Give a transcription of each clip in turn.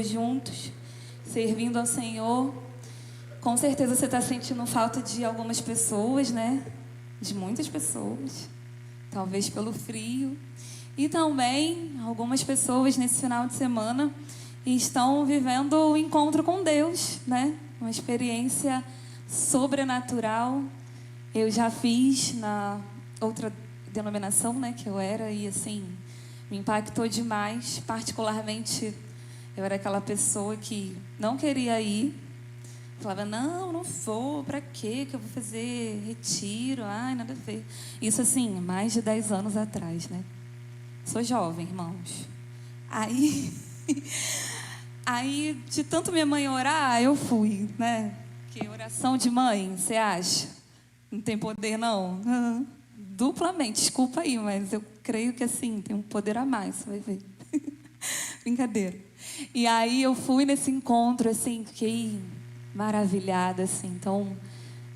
juntos, servindo ao Senhor. Com certeza você está sentindo falta de algumas pessoas, né? De muitas pessoas, talvez pelo frio. E também algumas pessoas nesse final de semana estão vivendo o encontro com Deus, né? Uma experiência sobrenatural. Eu já fiz na outra denominação, né, que eu era, e assim, me impactou demais. Particularmente, eu era aquela pessoa que não queria ir. Falava, não vou, pra quê que eu vou fazer retiro? Ai, nada a ver. Isso assim, mais de 10 anos atrás, né? Sou jovem, irmãos. Aí, de tanto minha mãe orar, eu fui, né? Que oração de mãe, você acha? Não tem poder, não? Duplamente, desculpa aí, mas eu creio que assim, tem um poder a mais, você vai ver. Brincadeira. E aí eu fui nesse encontro, assim, fiquei maravilhada, assim. Então,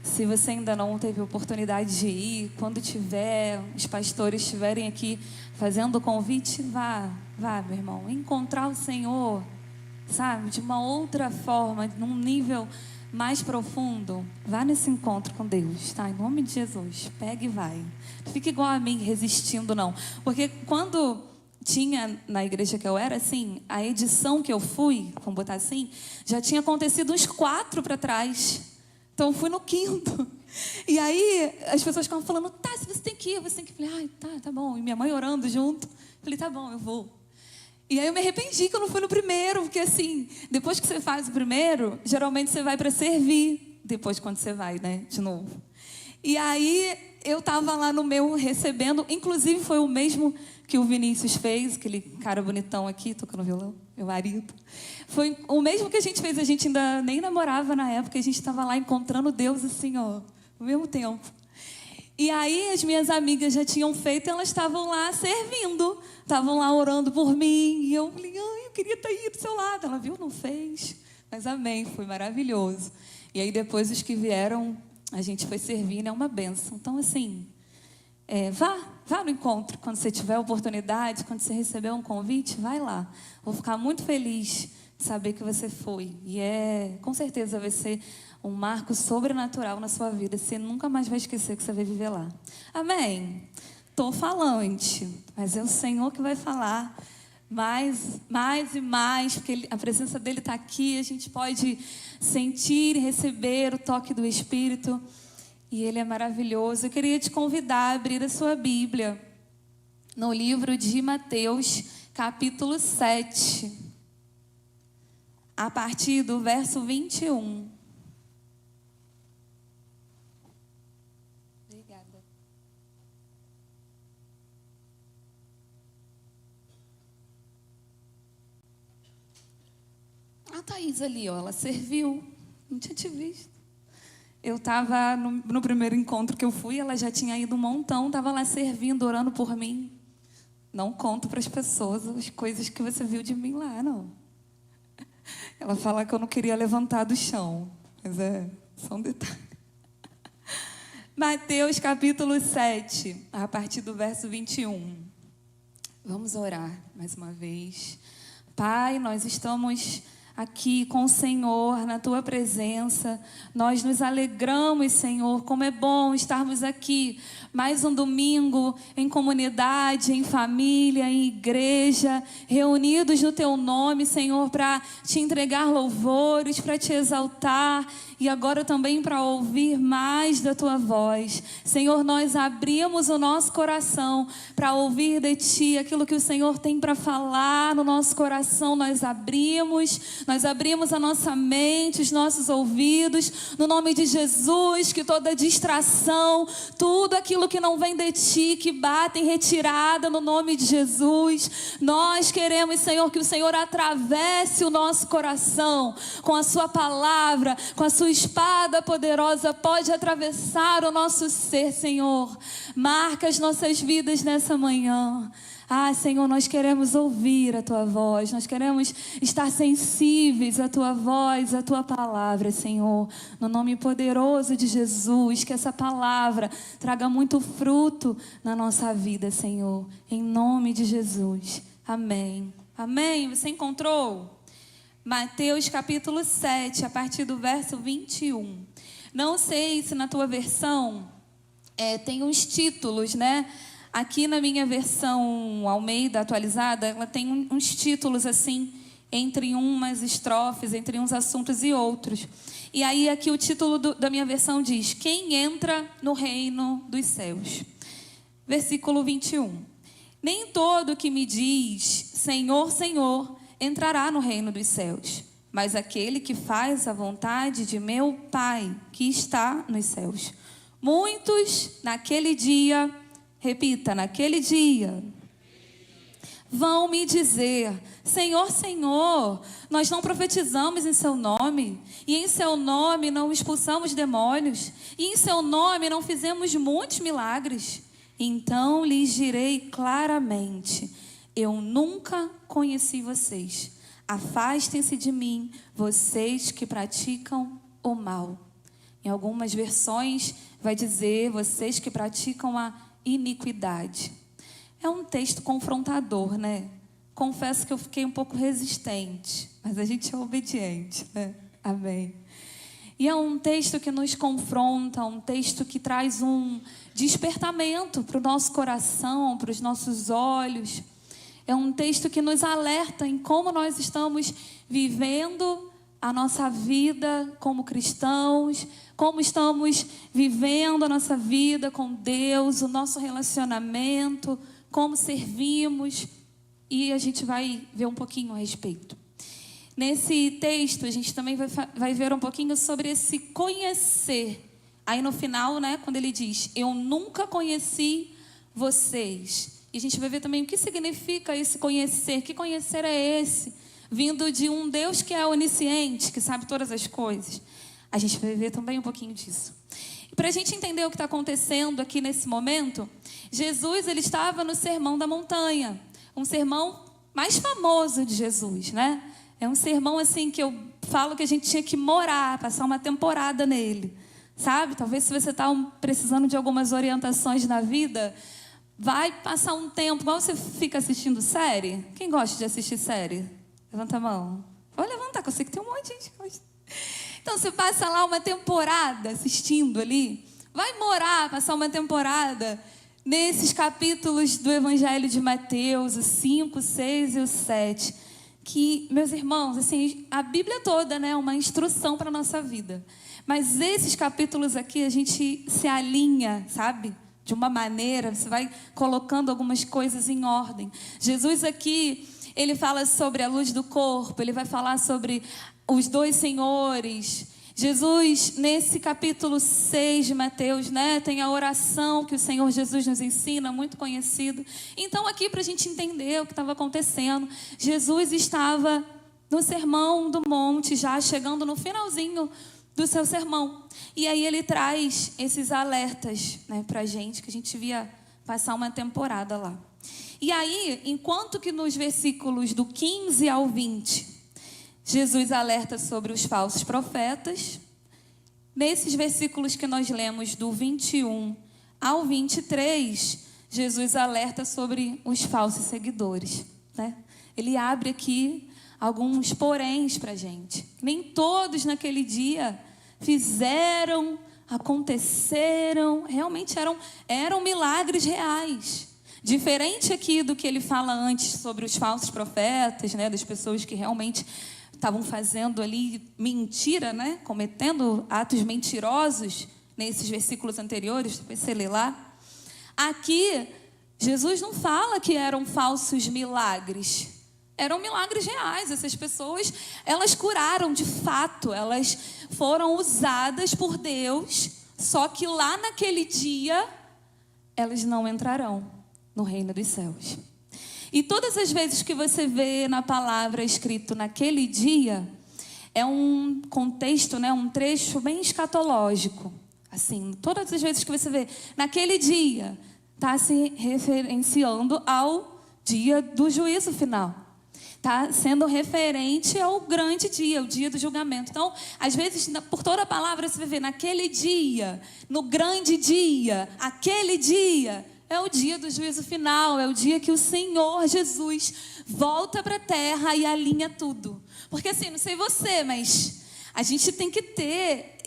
se você ainda não teve oportunidade de ir, quando tiver, os pastores estiverem aqui fazendo o convite, vá, meu irmão. Encontrar o Senhor, sabe, de uma outra forma, num nível mais profundo. Vá nesse encontro com Deus, tá? Em nome de Jesus, pega e vai. Não fica igual a mim, resistindo, não. Porque quando tinha na igreja que eu era, assim, a edição que eu fui, vamos botar assim, já tinha acontecido uns 4 para trás. Então eu fui no 5º. E aí as pessoas ficavam falando, tá, você tem que ir, você tem que ir. Falei, tá bom. E minha mãe orando junto. Falei, tá bom, eu vou. E aí eu me arrependi que eu não fui no primeiro, porque assim, depois que você faz o primeiro, geralmente você vai para servir, depois quando você vai, né, de novo. E aí eu estava lá no meu recebendo, inclusive foi o mesmo que o Vinícius fez, aquele cara bonitão aqui, tocando violão, meu marido. Foi o mesmo que a gente fez, a gente ainda nem namorava na época, a gente estava lá encontrando Deus assim, ó, ao mesmo tempo. E aí as minhas amigas já tinham feito, elas estavam lá servindo, estavam lá orando por mim, e eu falei, eu queria estar aí do seu lado. Ela viu, não fez, mas amém, foi maravilhoso. E aí depois os que vieram, a gente foi servir, é uma bênção. Então assim, vá no encontro, quando você tiver oportunidade, quando você receber um convite, vai lá. Vou ficar muito feliz de saber que você foi. E com certeza vai ser um marco sobrenatural na sua vida. Você nunca mais vai esquecer que você vai viver lá. Amém? Estou falante, mas é o Senhor que vai falar mais e mais, porque a presença dEle está aqui, a gente pode sentir e receber o toque do Espírito, e Ele é maravilhoso. Eu queria te convidar a abrir a sua Bíblia no livro de Mateus, capítulo 7, a partir do verso 21. A Thaís ali, ó, ela serviu. Não tinha te visto. Eu estava no primeiro encontro que eu fui, ela já tinha ido um montão, estava lá servindo, orando por mim. Não conto para as pessoas as coisas que você viu de mim lá, não. Ela fala que eu não queria levantar do chão, mas só um detalhe. Mateus capítulo 7, a partir do verso 21. Vamos orar mais uma vez. Pai, nós estamos aqui com o Senhor, na Tua presença. Nós nos alegramos, Senhor, como é bom estarmos aqui mais um domingo em comunidade, em família, em igreja, reunidos no Teu nome, Senhor, para Te entregar louvores, para Te exaltar e agora também para ouvir mais da Tua voz. Senhor, nós abrimos o nosso coração para ouvir de Ti aquilo que o Senhor tem para falar no nosso coração. Nós abrimos a nossa mente, os nossos ouvidos, no nome de Jesus, que toda distração, tudo aquilo que não vem de Ti, que bate em retirada no nome de Jesus. Nós queremos, Senhor, que o Senhor atravesse o nosso coração com a Sua palavra, com a Sua espada poderosa, pode atravessar o nosso ser, Senhor. Marca as nossas vidas nessa manhã. Senhor, nós queremos ouvir a Tua voz, nós queremos estar sensíveis à Tua voz, à Tua palavra, Senhor. No nome poderoso de Jesus, que essa palavra traga muito fruto na nossa vida, Senhor. Em nome de Jesus. Amém. Amém. Você encontrou? Mateus capítulo 7, a partir do verso 21. Não sei se na tua versão tem uns títulos, né? Aqui na minha versão Almeida atualizada, ela tem uns títulos assim, entre umas estrofes, entre uns assuntos e outros. E aí aqui o título da minha versão diz: quem entra no reino dos céus? Versículo 21. Nem todo que me diz Senhor, Senhor, entrará no reino dos céus, mas aquele que faz a vontade de meu Pai, que está nos céus. Muitos naquele dia, repita, naquele dia, vão me dizer: Senhor, Senhor, nós não profetizamos em seu nome, e em seu nome não expulsamos demônios, e em seu nome não fizemos muitos milagres. Então lhes direi claramente: eu nunca conheci vocês. Afastem-se de mim, vocês que praticam o mal. Em algumas versões vai dizer: vocês que praticam a iniquidade. É um texto confrontador, né? Confesso que eu fiquei um pouco resistente, mas a gente é obediente, né? Amém. E é um texto que nos confronta, um texto que traz um despertamento para o nosso coração, para os nossos olhos. É um texto que nos alerta em como nós estamos vivendo a nossa vida como cristãos, como estamos vivendo a nossa vida com Deus, o nosso relacionamento, como servimos, e a gente vai ver um pouquinho a respeito. Nesse texto, a gente também vai ver um pouquinho sobre esse conhecer. Aí no final, né, quando ele diz: eu nunca conheci vocês. E a gente vai ver também o que significa esse conhecer. Que conhecer é esse? Vindo de um Deus que é onisciente, que sabe todas as coisas. A gente vai ver também um pouquinho disso. E para a gente entender o que está acontecendo aqui nesse momento, Jesus ele estava no Sermão da Montanha. Um sermão mais famoso de Jesus, né? É um sermão assim que eu falo que a gente tinha que morar, passar uma temporada nele. Sabe? Talvez se você está precisando de algumas orientações na vida, vai passar um tempo, igual você fica assistindo série. Quem gosta de assistir série? Levanta a mão. Vou levantar, que eu sei que tem um monte de gente que gosta. Então, você passa lá uma temporada assistindo ali. Vai morar, passar uma temporada nesses capítulos do Evangelho de Mateus, o 5, 6 e o 7. Que, meus irmãos, assim, a Bíblia toda, né, é uma instrução para a nossa vida. Mas esses capítulos aqui, a gente se alinha, sabe? De uma maneira, você vai colocando algumas coisas em ordem. Jesus aqui, ele fala sobre a luz do corpo, ele vai falar sobre os dois senhores. Jesus, nesse capítulo 6 de Mateus, né, tem a oração que o Senhor Jesus nos ensina, muito conhecido. Então, aqui, para a gente entender o que estava acontecendo, Jesus estava no Sermão do Monte, já chegando no finalzinho do seu sermão. E aí ele traz esses alertas, né, para a gente, que a gente devia passar uma temporada lá. E aí, enquanto que nos versículos do 15 ao 20, Jesus alerta sobre os falsos profetas, nesses versículos que nós lemos do 21 ao 23, Jesus alerta sobre os falsos seguidores, né? Ele abre aqui alguns poréns para a gente. Nem todos naquele dia fizeram, aconteceram, realmente eram milagres reais. Diferente aqui do que ele fala antes sobre os falsos profetas, né? Das pessoas que realmente estavam fazendo ali mentira, né? Cometendo atos mentirosos nesses versículos anteriores, depois você lê lá. Aqui, Jesus não fala que eram falsos milagres. Eram milagres reais. Essas pessoas, elas curaram de fato. Elas foram usadas por Deus. Só que lá naquele dia, elas não entrarão no reino dos céus. E todas as vezes que você vê na palavra escrito naquele dia, é um contexto, né, um trecho bem escatológico. Assim, todas as vezes que você vê naquele dia, está se referenciando ao dia do juízo final. Está sendo referente ao grande dia, o dia do julgamento. Então, às vezes, por toda a palavra, você vai ver naquele dia, no grande dia, aquele dia. é o dia do juízo final, é o dia que o Senhor Jesus volta para a terra e alinha tudo. Porque assim, não sei você, mas a gente tem que ter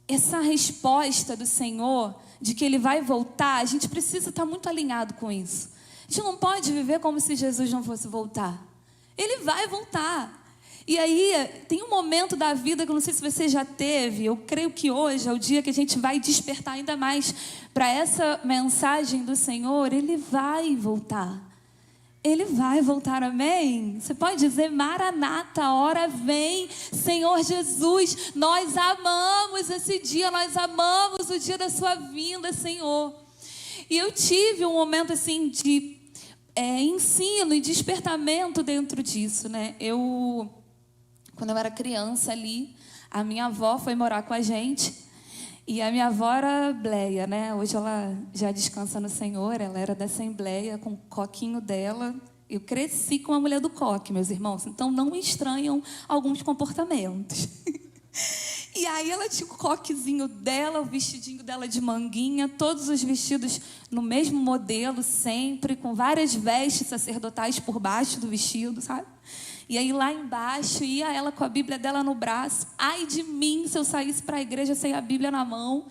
essa resposta do Senhor de que Ele vai voltar. A gente precisa estar muito alinhado com isso. A gente não pode viver como se Jesus não fosse voltar. Ele vai voltar. E aí, tem um momento da vida que eu não sei se você já teve, eu creio que hoje é o dia que a gente vai despertar ainda mais para essa mensagem do Senhor. Ele vai voltar. Ele vai voltar, amém? Você pode dizer, Maranata, a hora vem, Senhor Jesus. Nós amamos esse dia, nós amamos o dia da sua vinda, Senhor. E eu tive um momento assim de ensino e despertamento dentro disso, né? Quando eu era criança ali, a minha avó foi morar com a gente. E a minha avó era Bleia, né? Hoje ela já descansa no Senhor. Ela era da Assembleia, com o coquinho dela. Eu cresci com a mulher do coque, meus irmãos. Então, não estranham alguns comportamentos. E aí, ela tinha o coquezinho dela, o vestidinho dela de manguinha. Todos os vestidos no mesmo modelo, sempre. Com várias vestes sacerdotais por baixo do vestido, sabe? E aí lá embaixo ia ela com a Bíblia dela no braço. Ai de mim se eu saísse para a igreja sem a Bíblia na mão.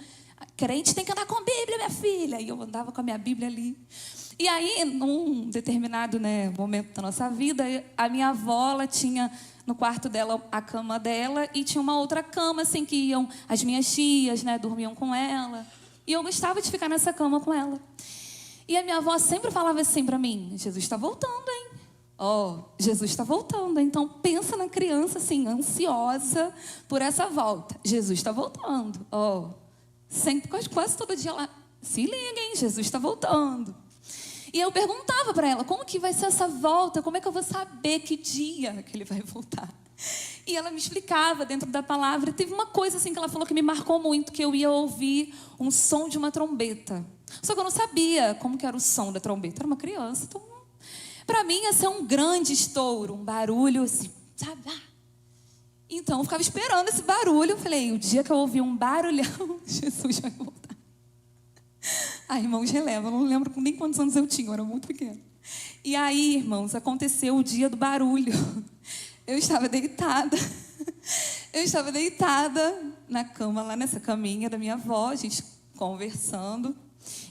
Crente tem que andar com a Bíblia, minha filha. E eu andava com a minha Bíblia ali. E aí, num determinado momento da nossa vida, a minha avó, ela tinha no quarto dela a cama dela e tinha uma outra cama, assim, que iam as minhas tias, dormiam com ela. E eu gostava de ficar nessa cama com ela. E a minha avó sempre falava assim para mim, Jesus está voltando, hein? Jesus está voltando. Então, pensa na criança, assim, ansiosa por essa volta. Jesus está voltando. Sempre, quase todo dia ela, se liga, hein? Jesus está voltando. E eu perguntava para ela, como que vai ser essa volta? Como é que eu vou saber que dia que ele vai voltar? E ela me explicava dentro da palavra. Teve uma coisa assim que ela falou que me marcou muito, que eu ia ouvir um som de uma trombeta. Só que eu não sabia como que era o som da trombeta. Era uma criança, então para mim ia ser um grande estouro, um barulho assim, sabe? Então eu ficava esperando esse barulho. Eu falei, o dia que eu ouvir um barulhão, Jesus vai voltar. Irmãos, releva, eu não lembro nem quantos anos eu tinha, eu era muito pequena. E aí, irmãos, aconteceu o dia do barulho. Eu estava deitada na cama, lá nessa caminha da minha avó, a gente conversando,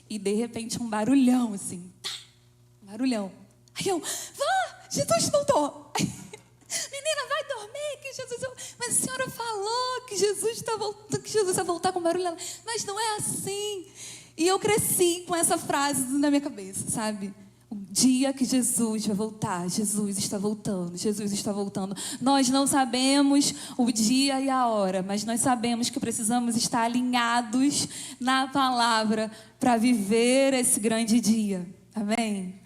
e de repente um barulhão, assim, um barulhão. Aí eu, vó, Jesus voltou. Menina, vai dormir, que Jesus... Mas a senhora falou que Jesus está voltando, que Jesus vai voltar com barulho. Mas não é assim. E eu cresci com essa frase na minha cabeça, sabe? O dia que Jesus vai voltar, Jesus está voltando, Jesus está voltando. Nós não sabemos o dia e a hora, mas nós sabemos que precisamos estar alinhados na palavra para viver esse grande dia. Amém?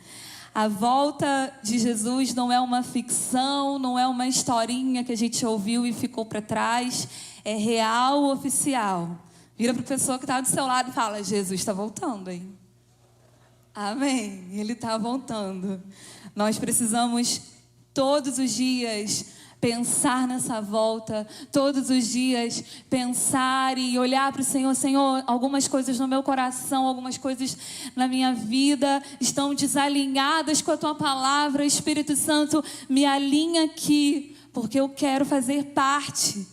A volta de Jesus não é uma ficção, não é uma historinha que a gente ouviu e ficou para trás. É real, oficial. Vira para a pessoa que está do seu lado e fala, Jesus está voltando, hein? Amém. Ele está voltando. Nós precisamos todos os dias pensar nessa volta, todos os dias pensar e olhar para o Senhor. Senhor, algumas coisas no meu coração, algumas coisas na minha vida estão desalinhadas com a Tua palavra. Espírito Santo, me alinha aqui, porque eu quero fazer parte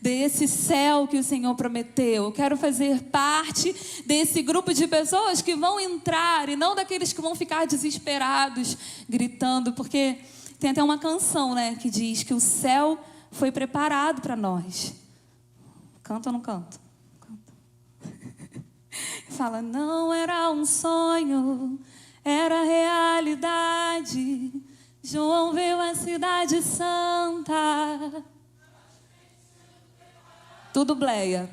desse céu que o Senhor prometeu. Eu quero fazer parte desse grupo de pessoas que vão entrar e não daqueles que vão ficar desesperados, gritando, porque tem até uma canção, que diz que o céu foi preparado para nós. Canta ou não canta? Canta. Fala, não era um sonho, era realidade. João veio à cidade santa. Tudo Bleia.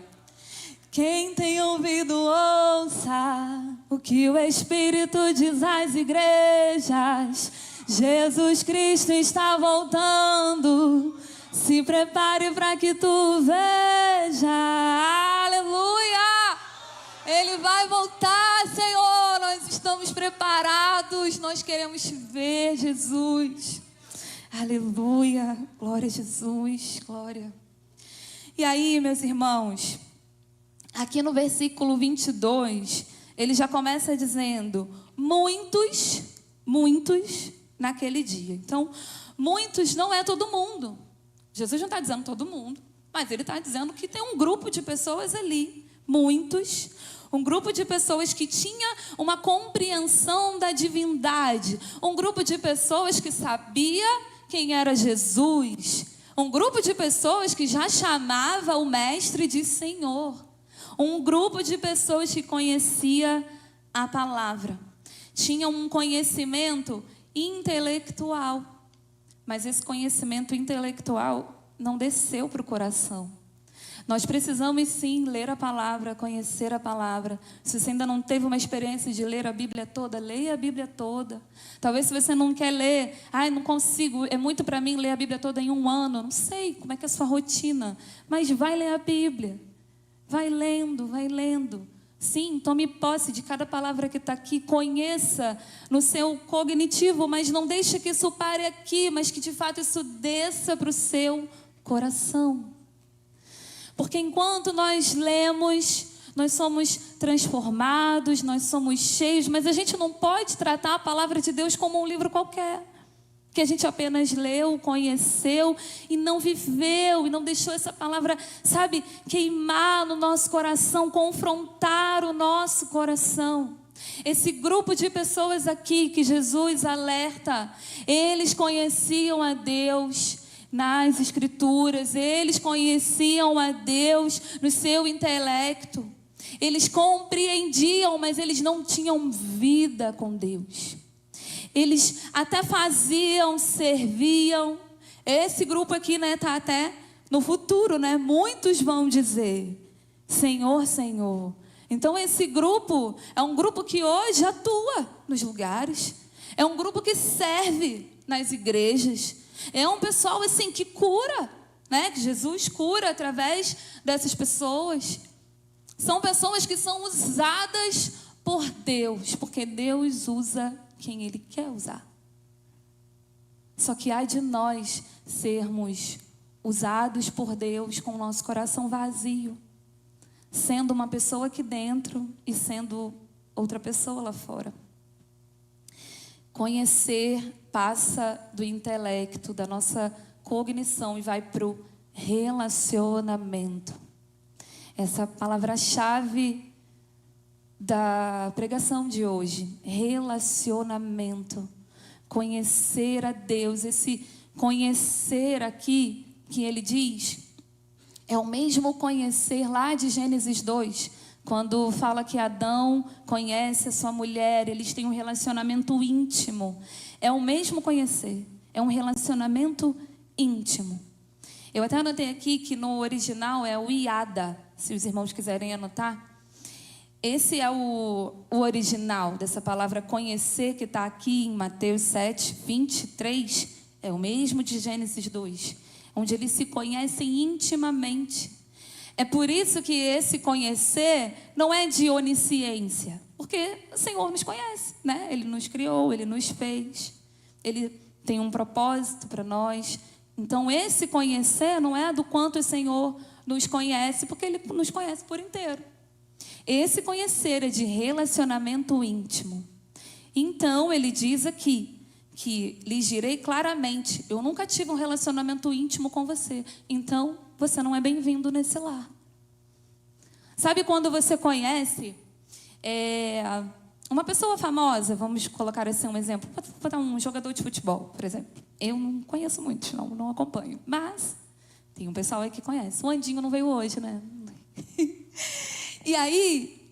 Quem tem ouvido, ouça o que o Espírito diz às igrejas. Jesus Cristo está voltando. Se prepare para que tu veja. Aleluia! Ele vai voltar, Senhor. Nós estamos preparados. Nós queremos ver Jesus. Aleluia! Glória a Jesus. Glória. E aí, meus irmãos, aqui no versículo 22, ele já começa dizendo: muitos naquele dia. Então, muitos não é todo mundo. Jesus não está dizendo todo mundo, mas ele está dizendo que tem um grupo de pessoas ali, muitos, um grupo de pessoas que tinha uma compreensão da divindade, um grupo de pessoas que sabia quem era Jesus, um grupo de pessoas que já chamava o Mestre de Senhor, um grupo de pessoas que conhecia a palavra, tinha um conhecimento intelectual, mas esse conhecimento intelectual não desceu para o coração. Nós precisamos sim ler a palavra, conhecer a palavra. Se você ainda não teve uma experiência de ler a Bíblia toda, leia a Bíblia toda. Talvez se você não quer ler, não consigo, é muito para mim ler a Bíblia toda em um ano. Não sei como é que é a sua rotina, mas vai ler a Bíblia. Vai lendo, vai lendo. Sim, tome posse de cada palavra que está aqui, conheça no seu cognitivo, mas não deixe que isso pare aqui, mas que de fato isso desça para o seu coração. Porque enquanto nós lemos, nós somos transformados, nós somos cheios, mas a gente não pode tratar a palavra de Deus como um livro qualquer, que a gente apenas leu, conheceu e não viveu, e não deixou essa palavra, queimar no nosso coração, confrontar o nosso coração. Esse grupo de pessoas aqui que Jesus alerta, eles conheciam a Deus nas Escrituras, eles conheciam a Deus no seu intelecto, eles compreendiam, mas eles não tinham vida com Deus. Eles até faziam, serviam. Esse grupo aqui, está até no futuro, muitos vão dizer: Senhor, Senhor. Então esse grupo é um grupo que hoje atua nos lugares, é um grupo que serve nas igrejas, é um pessoal assim que cura, que Jesus cura através dessas pessoas. São pessoas que são usadas por Deus, porque Deus usa quem Ele quer usar. Só que ai de nós sermos usados por Deus com o nosso coração vazio, sendo uma pessoa aqui dentro e sendo outra pessoa lá fora. Conhecer passa do intelecto, da nossa cognição, e vai para o relacionamento. Essa palavra-chave da pregação de hoje: relacionamento. Conhecer a Deus. Esse conhecer aqui que ele diz é o mesmo conhecer lá de Gênesis 2, quando fala que Adão conhece a sua mulher, eles têm um relacionamento íntimo. É o mesmo conhecer, é um relacionamento íntimo. Eu até anotei aqui que no original é o iada, se os irmãos quiserem anotar. Esse é o original dessa palavra conhecer, que está aqui em Mateus 7, 23. É o mesmo de Gênesis 2, onde eles se conhecem intimamente. É por isso que esse conhecer não é de onisciência, porque o Senhor nos conhece, Ele nos criou, Ele nos fez, Ele tem um propósito para nós. Então esse conhecer não é do quanto o Senhor nos conhece, porque Ele nos conhece por inteiro. Esse conhecer é de relacionamento íntimo. Então ele diz aqui que lhes direi claramente: eu nunca tive um relacionamento íntimo com você, então você não é bem-vindo nesse lar. Sabe quando você conhece uma pessoa famosa, vamos colocar assim um exemplo, vou dar um jogador de futebol, por exemplo. Eu não conheço muitos, não acompanho, mas tem um pessoal aí que conhece. O Andinho não veio hoje, E aí,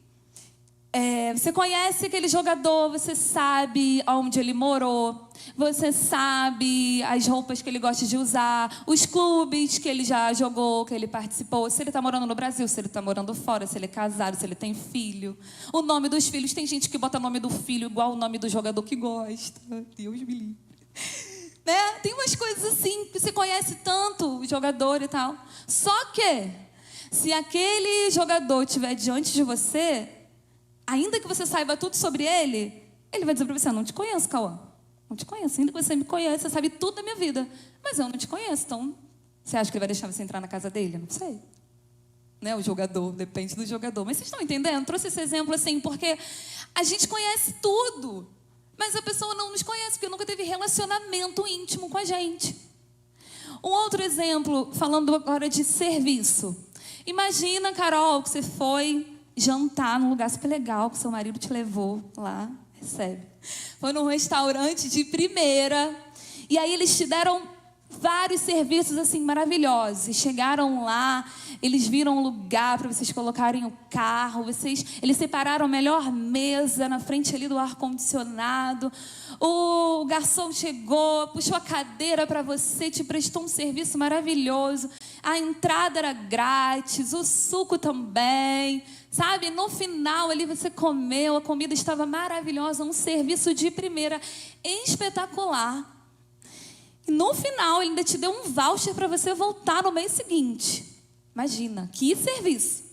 você conhece aquele jogador, você sabe onde ele morou, você sabe as roupas que ele gosta de usar, os clubes que ele já jogou, que ele participou, se ele está morando no Brasil, se ele está morando fora, se ele é casado, se ele tem filho, o nome dos filhos. Tem gente que bota o nome do filho igual o nome do jogador que gosta. Deus me livre. Tem umas coisas assim, que você conhece tanto o jogador e tal. Só que, se aquele jogador estiver diante de você, ainda que você saiba tudo sobre ele, ele vai dizer para você: eu não te conheço, Cauã. Não te conheço. Ainda que você me conhece, você sabe tudo da minha vida, mas eu não te conheço. Então, você acha que ele vai deixar você entrar na casa dele? Não sei. né? O jogador, depende do jogador. Mas vocês estão entendendo? Trouxe esse exemplo assim, porque a gente conhece tudo, mas a pessoa não nos conhece, porque nunca teve relacionamento íntimo com a gente. Um outro exemplo, falando agora de serviço. Imagina, Carol, que você foi jantar num lugar super legal, que seu marido te levou lá, recebe. Foi num restaurante de primeira, e aí eles te deram vários serviços assim maravilhosos. E chegaram lá, eles viram um lugar para vocês colocarem o carro, eles separaram a melhor mesa na frente ali do ar-condicionado. O garçom chegou, puxou a cadeira para você, te prestou um serviço maravilhoso. A entrada era grátis, o suco também, sabe? No final ali você comeu, a comida estava maravilhosa, um serviço de primeira, espetacular. E no final ele ainda te deu um voucher para você voltar no mês seguinte. Imagina, que serviço.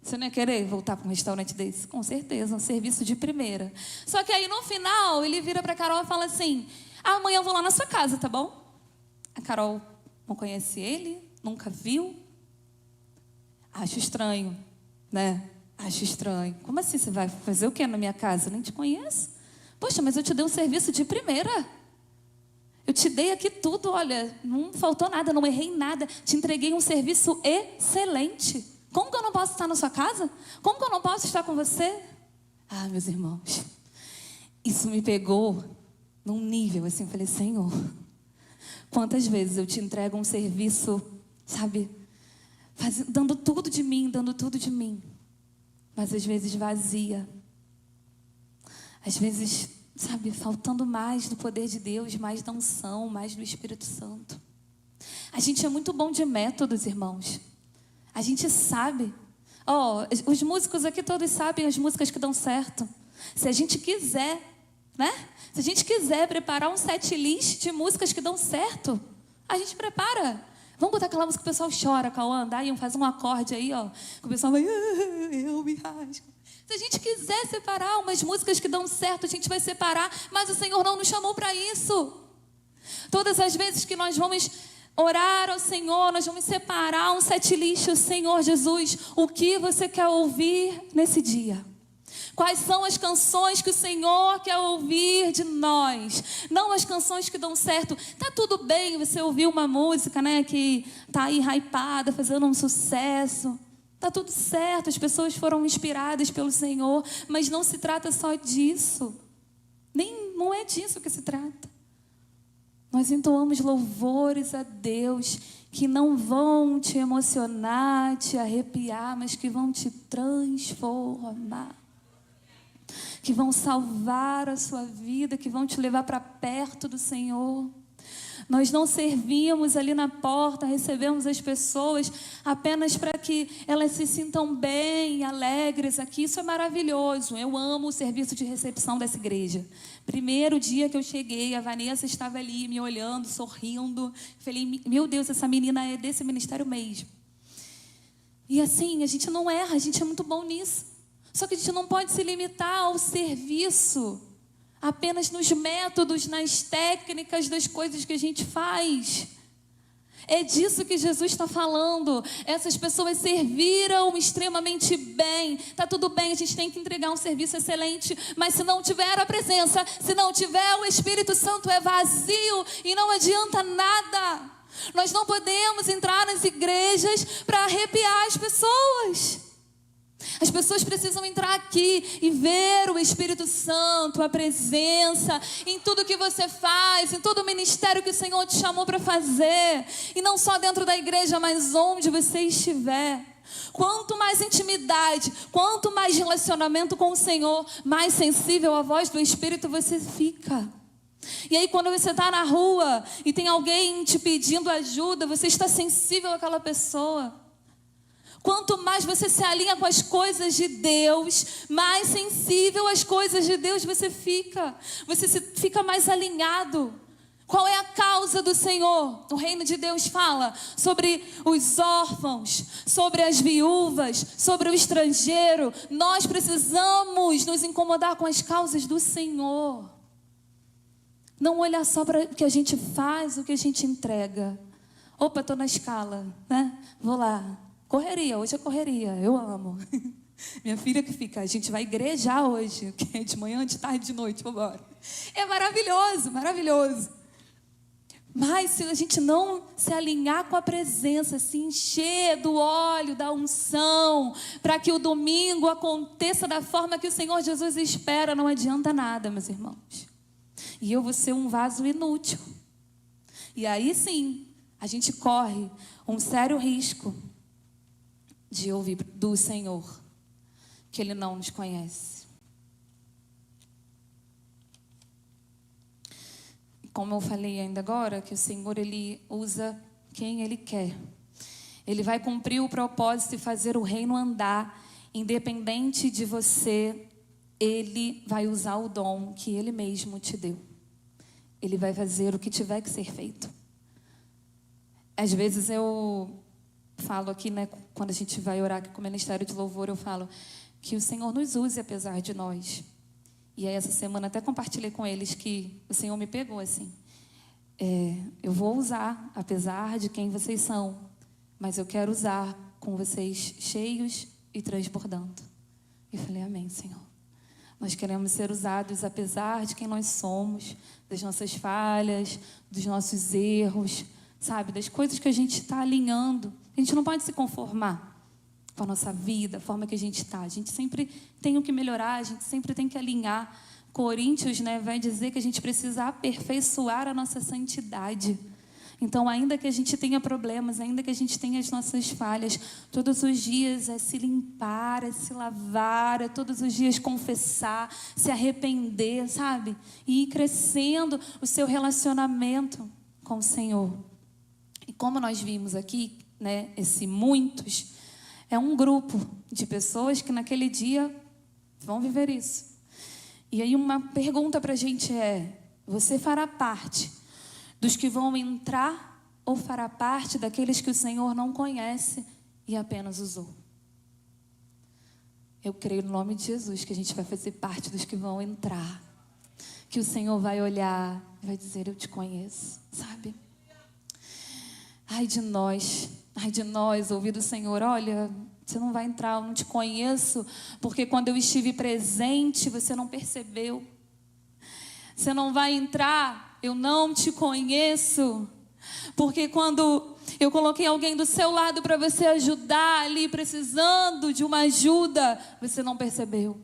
Você não ia querer voltar para um restaurante desse? Com certeza, um serviço de primeira. Só que aí no final ele vira para a Carol e fala assim: amanhã eu vou lá na sua casa, tá bom? A Carol não conhece ele, nunca viu. Acho estranho, né? Acho estranho. Como assim você vai fazer o quê na minha casa? Nem te conheço. Poxa, mas eu te dei um serviço de primeira. Eu te dei aqui tudo, olha, não faltou nada, não errei em nada. Te entreguei um serviço excelente. Como que eu não posso estar na sua casa? Como que eu não posso estar com você? Ah, meus irmãos, isso me pegou num nível assim, eu falei: Senhor, quantas vezes eu te entrego um serviço, sabe, dando tudo de mim, mas às vezes vazia, às vezes, sabe, faltando mais do poder de Deus, mais da unção, mais do Espírito Santo. A gente é muito bom de métodos, irmãos. A gente sabe. Os músicos aqui todos sabem as músicas que dão certo. Se a gente quiser, né? Se a gente quiser preparar um set list de músicas que dão certo, a gente prepara. Vamos botar aquela música que o pessoal chora, Cauã, daí faz um acorde aí, ó, que o pessoal vai, eu me rasgo. Se a gente quiser separar umas músicas que dão certo, a gente vai separar, mas o Senhor não nos chamou para isso. Todas as vezes que nós vamos orar ao Senhor, nós vamos separar um set list. Senhor Jesus, o que você quer ouvir nesse dia? Quais são as canções que o Senhor quer ouvir de nós? Não as canções que dão certo. Tá tudo bem você ouvir uma música, né, que tá aí hypada, fazendo um sucesso. Tá tudo certo, as pessoas foram inspiradas pelo Senhor, mas não se trata só disso. Não é disso que se trata. Nós entoamos louvores a Deus que não vão te emocionar, te arrepiar, mas que vão te transformar. Que vão salvar a sua vida, que vão te levar para perto do Senhor. Nós não servimos ali na porta, recebemos as pessoas apenas para que elas se sintam bem, alegres aqui. Isso é maravilhoso. Eu amo o serviço de recepção dessa igreja. Primeiro dia que eu cheguei, a Vanessa estava ali me olhando, sorrindo. Falei: meu Deus, essa menina é desse ministério mesmo. E assim, a gente não erra, a gente é muito bom nisso. Só que a gente não pode se limitar ao serviço, apenas nos métodos, nas técnicas das coisas que a gente faz. É disso que Jesus está falando. Essas pessoas serviram extremamente bem. Tá tudo bem, a gente tem que entregar um serviço excelente, mas se não tiver a presença, se não tiver o Espírito Santo, é vazio e não adianta nada. Nós não podemos entrar nas igrejas para arrepiar as pessoas. As pessoas precisam entrar aqui e ver o Espírito Santo, a presença, em tudo que você faz, em todo o ministério que o Senhor te chamou para fazer. E não só dentro da igreja, mas onde você estiver. Quanto mais intimidade, quanto mais relacionamento com o Senhor, mais sensível à voz do Espírito você fica. E aí quando você está na rua e tem alguém te pedindo ajuda, você está sensível àquela pessoa. Quanto mais você se alinha com as coisas de Deus, mais sensível às coisas de Deus você fica. Você fica mais alinhado. Qual é a causa do Senhor? O reino de Deus fala sobre os órfãos, sobre as viúvas, sobre o estrangeiro. Nós precisamos nos incomodar com as causas do Senhor. Não olhar só para o que a gente faz, o que a gente entrega. Opa, estou na escala, né? Vou lá Correria, hoje é correria, eu amo. Minha filha que fica, a gente vai igrejar hoje, que é de manhã, de tarde, de noite, vamos embora. É maravilhoso, maravilhoso. Mas se a gente não se alinhar com a presença, se encher do óleo, da unção, para que o domingo aconteça da forma que o Senhor Jesus espera, não adianta nada, meus irmãos. E eu vou ser um vaso inútil. E aí sim, a gente corre um sério risco de ouvir do Senhor que Ele não nos conhece. Como eu falei ainda agora, que o Senhor, Ele usa quem Ele quer. Ele vai cumprir o propósito e fazer o reino andar, independente de você. Ele vai usar o dom que Ele mesmo te deu. Ele vai fazer o que tiver que ser feito. Às vezes eu falo aqui, né, quando a gente vai orar aqui com o Ministério de Louvor, eu falo que o Senhor nos use apesar de nós. E aí essa semana até compartilhei com eles que o Senhor me pegou assim. Eu vou usar apesar de quem vocês são, mas eu quero usar com vocês cheios e transbordando. E eu falei, amém, Senhor. Nós queremos ser usados apesar de quem nós somos, das nossas falhas, dos nossos erros, sabe? Das coisas que a gente está alinhando. A gente não pode se conformar com a nossa vida, a forma que a gente está. A gente sempre tem o que melhorar, a gente sempre tem que alinhar. Coríntios, né, vai dizer que a gente precisa aperfeiçoar a nossa santidade. Então, ainda que a gente tenha problemas, ainda que a gente tenha as nossas falhas, todos os dias é se limpar, é se lavar, é todos os dias confessar, se arrepender, sabe? E ir crescendo o seu relacionamento com o Senhor. E como nós vimos aqui, né, esse muitos, é um grupo de pessoas que naquele dia vão viver isso. E aí uma pergunta para a gente é, você fará parte dos que vão entrar ou fará parte daqueles que o Senhor não conhece e apenas usou? Eu creio no nome de Jesus que a gente vai fazer parte dos que vão entrar. Que o Senhor vai olhar e vai dizer, eu te conheço, sabe? Ai de nós, ouvir do Senhor, olha, você não vai entrar, eu não te conheço, porque quando eu estive presente, você não percebeu. Você não vai entrar, eu não te conheço, porque quando eu coloquei alguém do seu lado para você ajudar ali, precisando de uma ajuda, você não percebeu.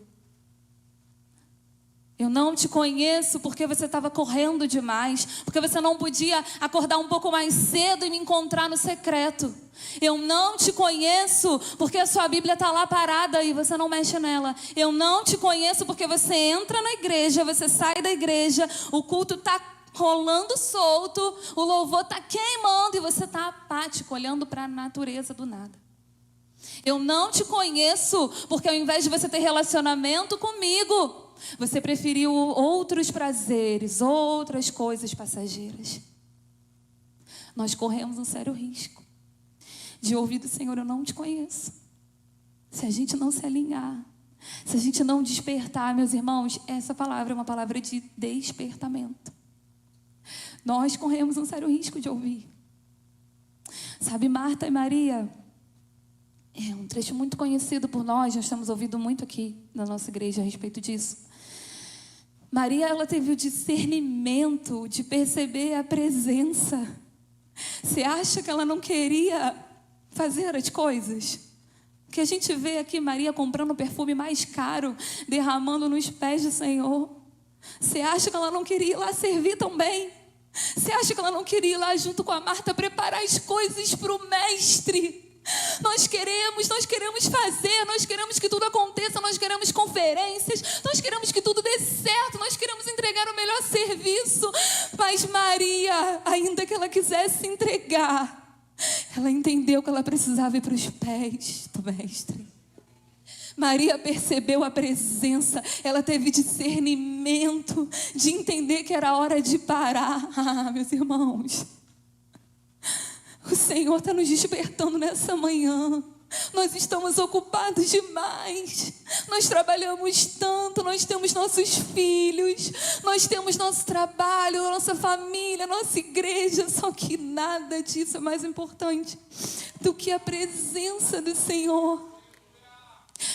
Eu não te conheço porque você estava correndo demais, porque você não podia acordar um pouco mais cedo e me encontrar no secreto. Eu não te conheço porque a sua Bíblia está lá parada e você não mexe nela. Eu não te conheço porque você entra na igreja, você sai da igreja, o culto está rolando solto, o louvor está queimando e você está apático, olhando para a natureza do nada. Eu não te conheço porque ao invés de você ter relacionamento comigo, você preferiu outros prazeres, outras coisas passageiras. Nós corremos um sério risco de ouvir do Senhor, eu não te conheço. Se a gente não se alinhar, se a gente não despertar, meus irmãos, essa palavra é uma palavra de despertamento. Nós corremos um sério risco de ouvir. Sabe, Marta e Maria, é um trecho muito conhecido por nós temos ouvido muito aqui na nossa igreja a respeito disso. Maria, ela teve o discernimento de perceber a presença. Você acha que ela não queria fazer as coisas? Que a gente vê aqui Maria comprando o perfume mais caro, derramando nos pés do Senhor. Você acha que ela não queria ir lá servir também? Você acha que ela não queria ir lá junto com a Marta preparar as coisas para o mestre? Nós queremos fazer, nós queremos que tudo aconteça, nós queremos conferências, nós queremos que tudo dê certo, nós queremos entregar o melhor serviço. Mas Maria, ainda que ela quisesse entregar, ela entendeu que ela precisava ir para os pés do mestre. Maria percebeu a presença, ela teve discernimento de entender que era hora de parar. Ah, meus irmãos, o Senhor está nos despertando nessa manhã. Nós estamos ocupados demais. Nós trabalhamos tanto, nós temos nossos filhos, nós temos nosso trabalho, nossa família, nossa igreja, só que nada disso é mais importante do que a presença do Senhor.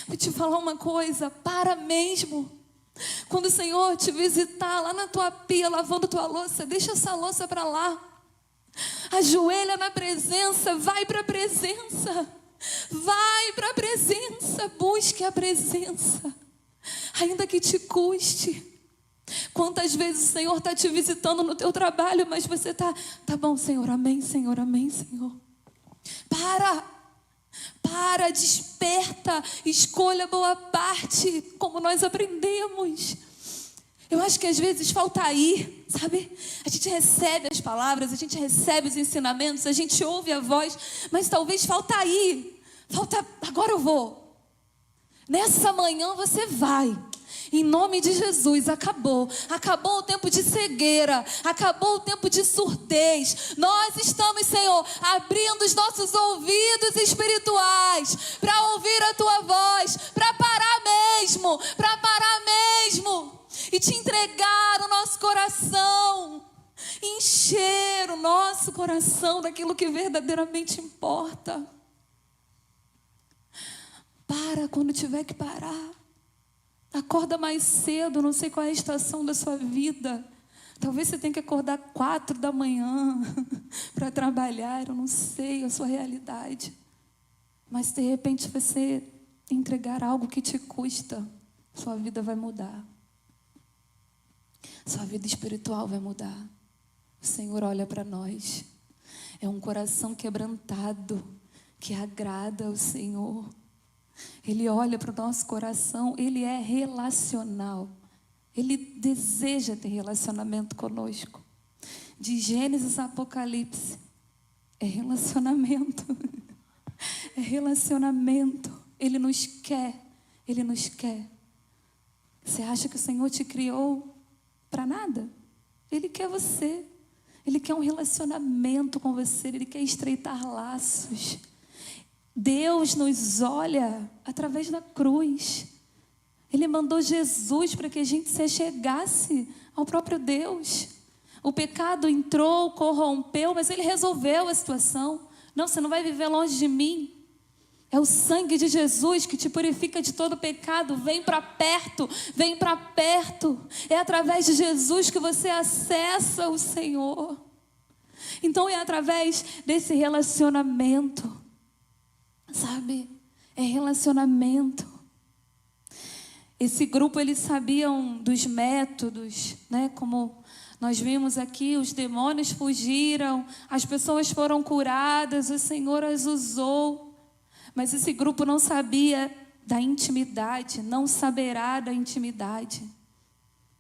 Vou te falar uma coisa, para mesmo. Quando o Senhor te visitar lá na tua pia, lavando tua louça, deixa essa louça para lá. Ajoelha na presença, vai para a presença. Vai para a presença, busque a presença. Ainda que te custe. Quantas vezes o Senhor está te visitando no teu trabalho, mas você tá bom, Senhor, amém, Senhor, amém, Senhor. Para, desperta, escolha boa parte, como nós aprendemos. Eu acho que às vezes falta ir, sabe? A gente recebe as palavras, a gente recebe os ensinamentos, a gente ouve a voz, mas talvez falta ir. Falta, agora eu vou. Nessa manhã você vai. Em nome de Jesus, acabou o tempo de cegueira, acabou o tempo de surdez. Nós estamos, Senhor, abrindo os nossos ouvidos espirituais para ouvir a Tua voz, para parar mesmo e te entregar o nosso coração, encher o nosso coração daquilo que verdadeiramente importa. Para quando tiver que parar. Acorda mais cedo, não sei qual é a estação da sua vida. Talvez você tenha que acordar 4 da manhã para trabalhar, eu não sei a sua realidade. Mas de repente você entregar algo que te custa, sua vida vai mudar. Sua vida espiritual vai mudar. O Senhor olha para nós. É um coração quebrantado que agrada ao Senhor. Ele olha para o nosso coração, Ele é relacional. Ele deseja ter relacionamento conosco. De Gênesis a Apocalipse, é relacionamento. É relacionamento. Ele nos quer. Ele nos quer. Você acha que o Senhor te criou para nada? Ele quer você. Ele quer um relacionamento com você. Ele quer estreitar laços. Deus nos olha através da cruz. Ele mandou Jesus para que a gente se achegasse ao próprio Deus. O pecado entrou, corrompeu, mas Ele resolveu a situação. Não, você não vai viver longe de mim. É o sangue de Jesus que te purifica de todo pecado. Vem para perto, vem para perto. É através de Jesus que você acessa o Senhor. Então é através desse relacionamento. Sabe? É relacionamento. Esse grupo, eles sabiam dos métodos, né? Como nós vimos aqui, os demônios fugiram, as pessoas foram curadas, o Senhor as usou. Mas esse grupo não sabia da intimidade, não saberá da intimidade,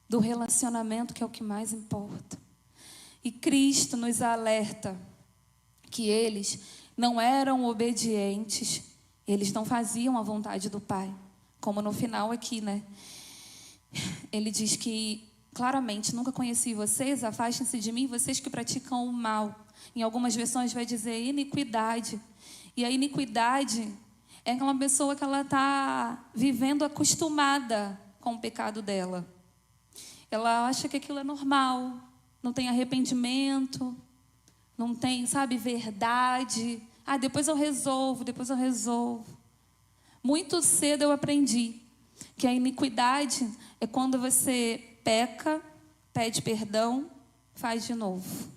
do relacionamento, que é o que mais importa. E Cristo nos alerta que eles não eram obedientes, eles não faziam a vontade do Pai. Como no final aqui, né? Ele diz que, claramente, nunca conheci vocês, afastem-se de mim, vocês que praticam o mal. Em algumas versões vai dizer iniquidade. E a iniquidade é aquela pessoa que ela está vivendo acostumada com o pecado dela. Ela acha que aquilo é normal, não tem arrependimento, não tem, sabe, verdade. Depois eu resolvo. Muito cedo eu aprendi que a iniquidade é quando você peca, pede perdão, faz de novo.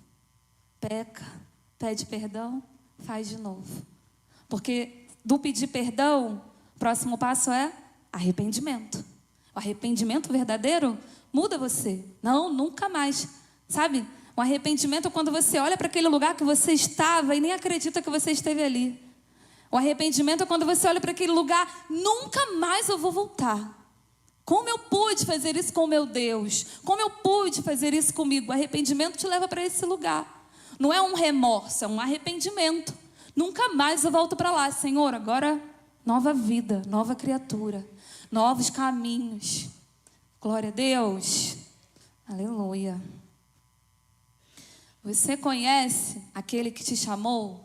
Peca, pede perdão, faz de novo. Porque do pedir perdão, o próximo passo é arrependimento. O arrependimento verdadeiro muda você. Não, nunca mais. Sabe? O arrependimento é quando você olha para aquele lugar que você estava e nem acredita que você esteve ali. O arrependimento é quando você olha para aquele lugar, nunca mais eu vou voltar. Como eu pude fazer isso com o meu Deus? Como eu pude fazer isso comigo? O arrependimento te leva para esse lugar. Não é um remorso, é um arrependimento. Nunca mais eu volto para lá. Senhor, agora nova vida, nova criatura, novos caminhos. Glória a Deus. Aleluia. Você conhece aquele que te chamou?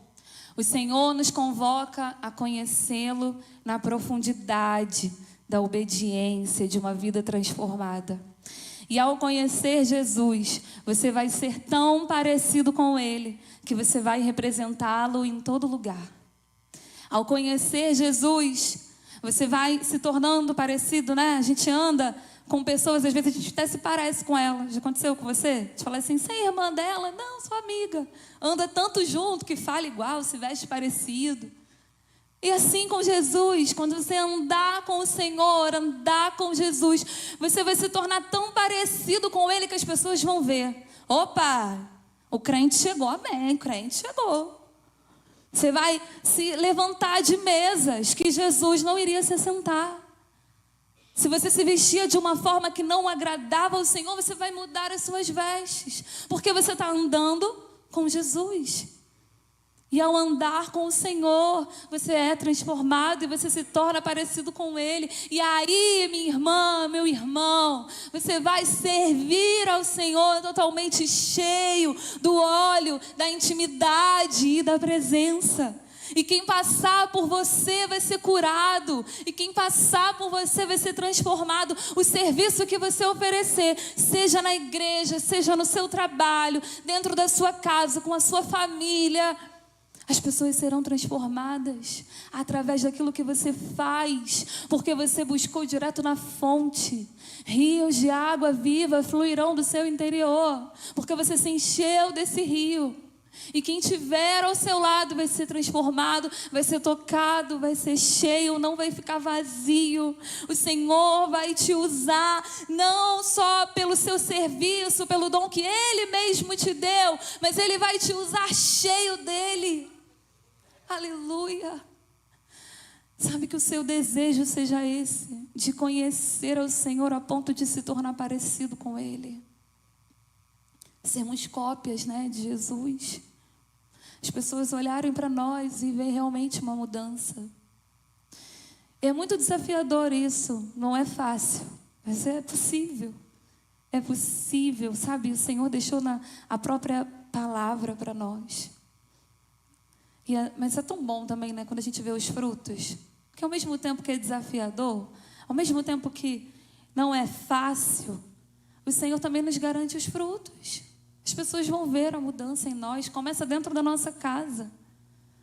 O Senhor nos convoca a conhecê-lo na profundidade, da obediência, de uma vida transformada. E ao conhecer Jesus, você vai ser tão parecido com Ele, que você vai representá-lo em todo lugar. Ao conhecer Jesus, você vai se tornando parecido, né? A gente anda com pessoas, às vezes a gente até se parece com elas. Já aconteceu com você? Te fala assim, você é irmã dela? Não, sou amiga. Anda tanto junto que fala igual, se veste parecido. E assim com Jesus, quando você andar com o Senhor, andar com Jesus, você vai se tornar tão parecido com Ele que as pessoas vão ver. Opa, o crente chegou, amém, o crente chegou. Você vai se levantar de mesas que Jesus não iria se assentar. Se você se vestia de uma forma que não agradava ao Senhor, você vai mudar as suas vestes, porque você está andando com Jesus. E ao andar com o Senhor, você é transformado e você se torna parecido com Ele. E aí, minha irmã, meu irmão, você vai servir ao Senhor totalmente cheio do óleo, da intimidade e da presença. E quem passar por você vai ser curado. E quem passar por você vai ser transformado. O serviço que você oferecer, seja na igreja, seja no seu trabalho, dentro da sua casa, com a sua família, as pessoas serão transformadas através daquilo que você faz, porque você buscou direto na fonte. Rios de água viva fluirão do seu interior, porque você se encheu desse rio. E quem estiver ao seu lado vai ser transformado, vai ser tocado, vai ser cheio, não vai ficar vazio. O Senhor vai te usar, não só pelo seu serviço, pelo dom que Ele mesmo te deu, mas Ele vai te usar cheio dEle. Aleluia. Sabe, que o seu desejo seja esse, de conhecer ao Senhor a ponto de se tornar parecido com Ele. Sermos cópias, né, de Jesus. As pessoas olharem para nós e ver realmente uma mudança. É muito desafiador isso, não é fácil, mas é possível. É possível, sabe? O Senhor deixou a própria palavra para nós. Mas é tão bom também, né, quando a gente vê os frutos. Porque ao mesmo tempo que é desafiador, ao mesmo tempo que não é fácil, o Senhor também nos garante os frutos. As pessoas vão ver a mudança em nós. Começa dentro da nossa casa,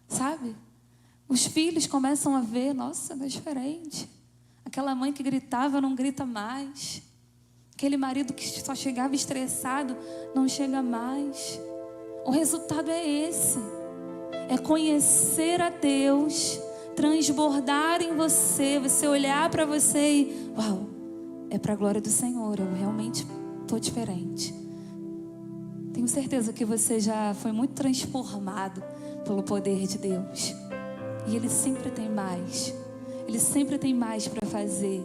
sabe? Os filhos começam a ver, nossa, é diferente. Aquela mãe que gritava não grita mais. Aquele marido que só chegava estressado não chega mais. O resultado é esse. É conhecer a Deus, transbordar em você, você olhar para você e, uau, é para a glória do Senhor, eu realmente estou diferente. Tenho certeza que você já foi muito transformado pelo poder de Deus. E Ele sempre tem mais. Ele sempre tem mais para fazer.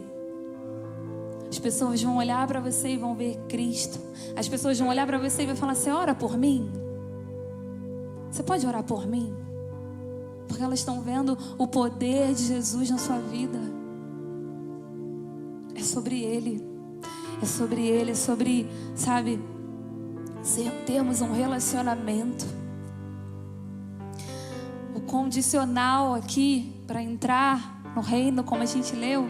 As pessoas vão olhar para você e vão ver Cristo. As pessoas vão olhar para você e vão falar, você ora por mim? Você pode orar por mim? Porque elas estão vendo o poder de Jesus na sua vida. É sobre Ele. É sobre Ele, é sobre, sabe, termos um relacionamento. O condicional aqui, para entrar no reino, como a gente leu,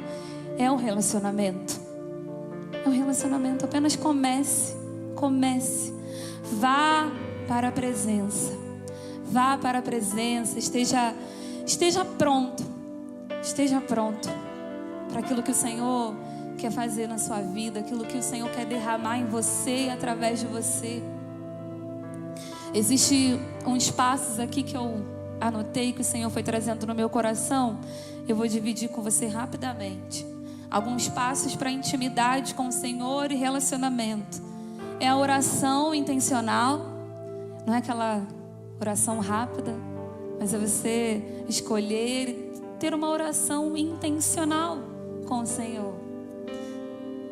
é um relacionamento. É um relacionamento, apenas comece. Vá para a presença. Vá para a presença, esteja pronto. Esteja pronto para aquilo que o Senhor quer fazer na sua vida, aquilo que o Senhor quer derramar em você e através de você. Existem uns passos aqui que eu anotei, que o Senhor foi trazendo no meu coração. Eu vou dividir com você rapidamente. Alguns passos para intimidade com o Senhor e relacionamento. É a oração intencional, não é aquela oração rápida, mas é você escolher e ter uma oração intencional com o Senhor.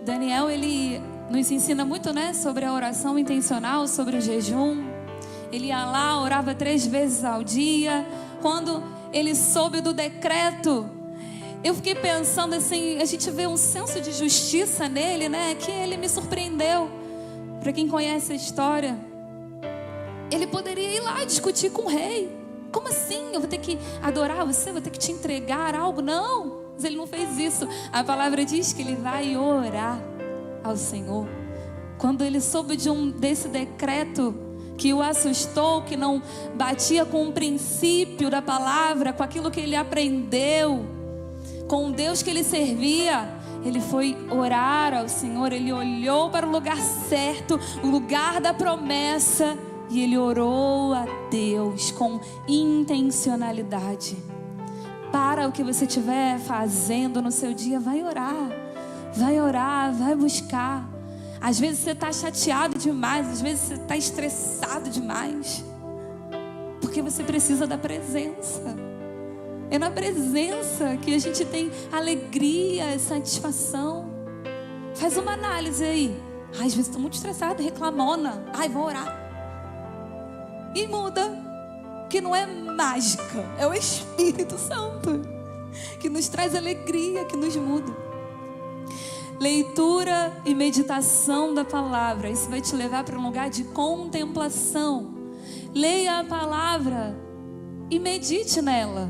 Daniel, ele nos ensina muito, né, sobre a oração intencional, sobre o jejum. Ele ia lá, orava 3 vezes ao dia. Quando ele soube do decreto, eu fiquei pensando assim, a gente vê um senso de justiça nele, né, que ele me surpreendeu. Para quem conhece a história, ele poderia ir lá discutir com o rei. Como assim? Eu vou ter que adorar você? Vou ter que te entregar algo? Não. Mas ele não fez isso. A palavra diz que ele vai orar ao Senhor. Quando ele soube desse decreto que o assustou, que não batia com o princípio da palavra, com aquilo que ele aprendeu, com o Deus que ele servia, ele foi orar ao Senhor. Ele olhou para o lugar certo, o lugar da promessa, e ele orou a Deus com intencionalidade. Para o que você estiver fazendo no seu dia, vai orar, vai buscar. Às vezes você está chateado demais, às vezes você está estressado demais, porque você precisa da presença. É na presença que a gente tem alegria e satisfação. Faz uma análise aí. Às vezes estou muito estressada, reclamona. Vou orar. E muda. Que não é mágica, é o Espírito Santo que nos traz alegria, que nos muda. Leitura e meditação da palavra, isso vai te levar para um lugar de contemplação. Leia a palavra e medite nela.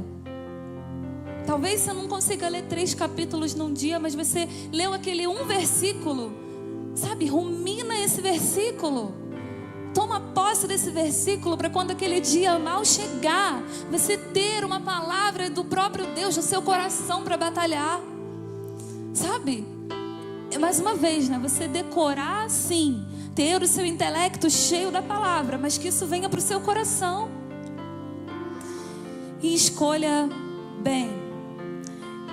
Talvez você não consiga ler 3 capítulos num dia, mas você leu aquele um versículo, sabe, rumina esse versículo. Toma posse desse versículo para quando aquele dia mal chegar, você ter uma palavra do próprio Deus no seu coração para batalhar. Sabe? Mais uma vez, você decorar sim, ter o seu intelecto cheio da palavra, mas que isso venha para o seu coração. E escolha bem.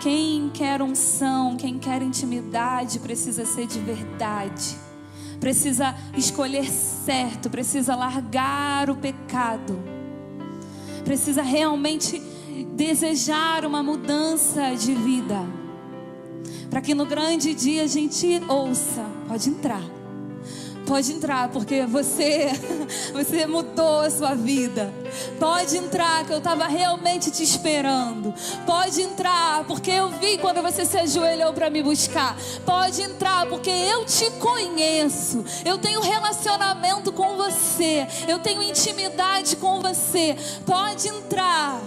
Quem quer unção, quem quer intimidade, precisa ser de verdade. Precisa escolher certo, precisa largar o pecado. Precisa realmente desejar uma mudança de vida. Para que no grande dia a gente ouça, pode entrar, porque você mudou a sua vida. Pode entrar, que eu estava realmente te esperando. Pode entrar, porque eu vi quando você se ajoelhou para me buscar. Pode entrar, porque eu te conheço. Eu tenho relacionamento com você. Eu tenho intimidade com você. Pode entrar.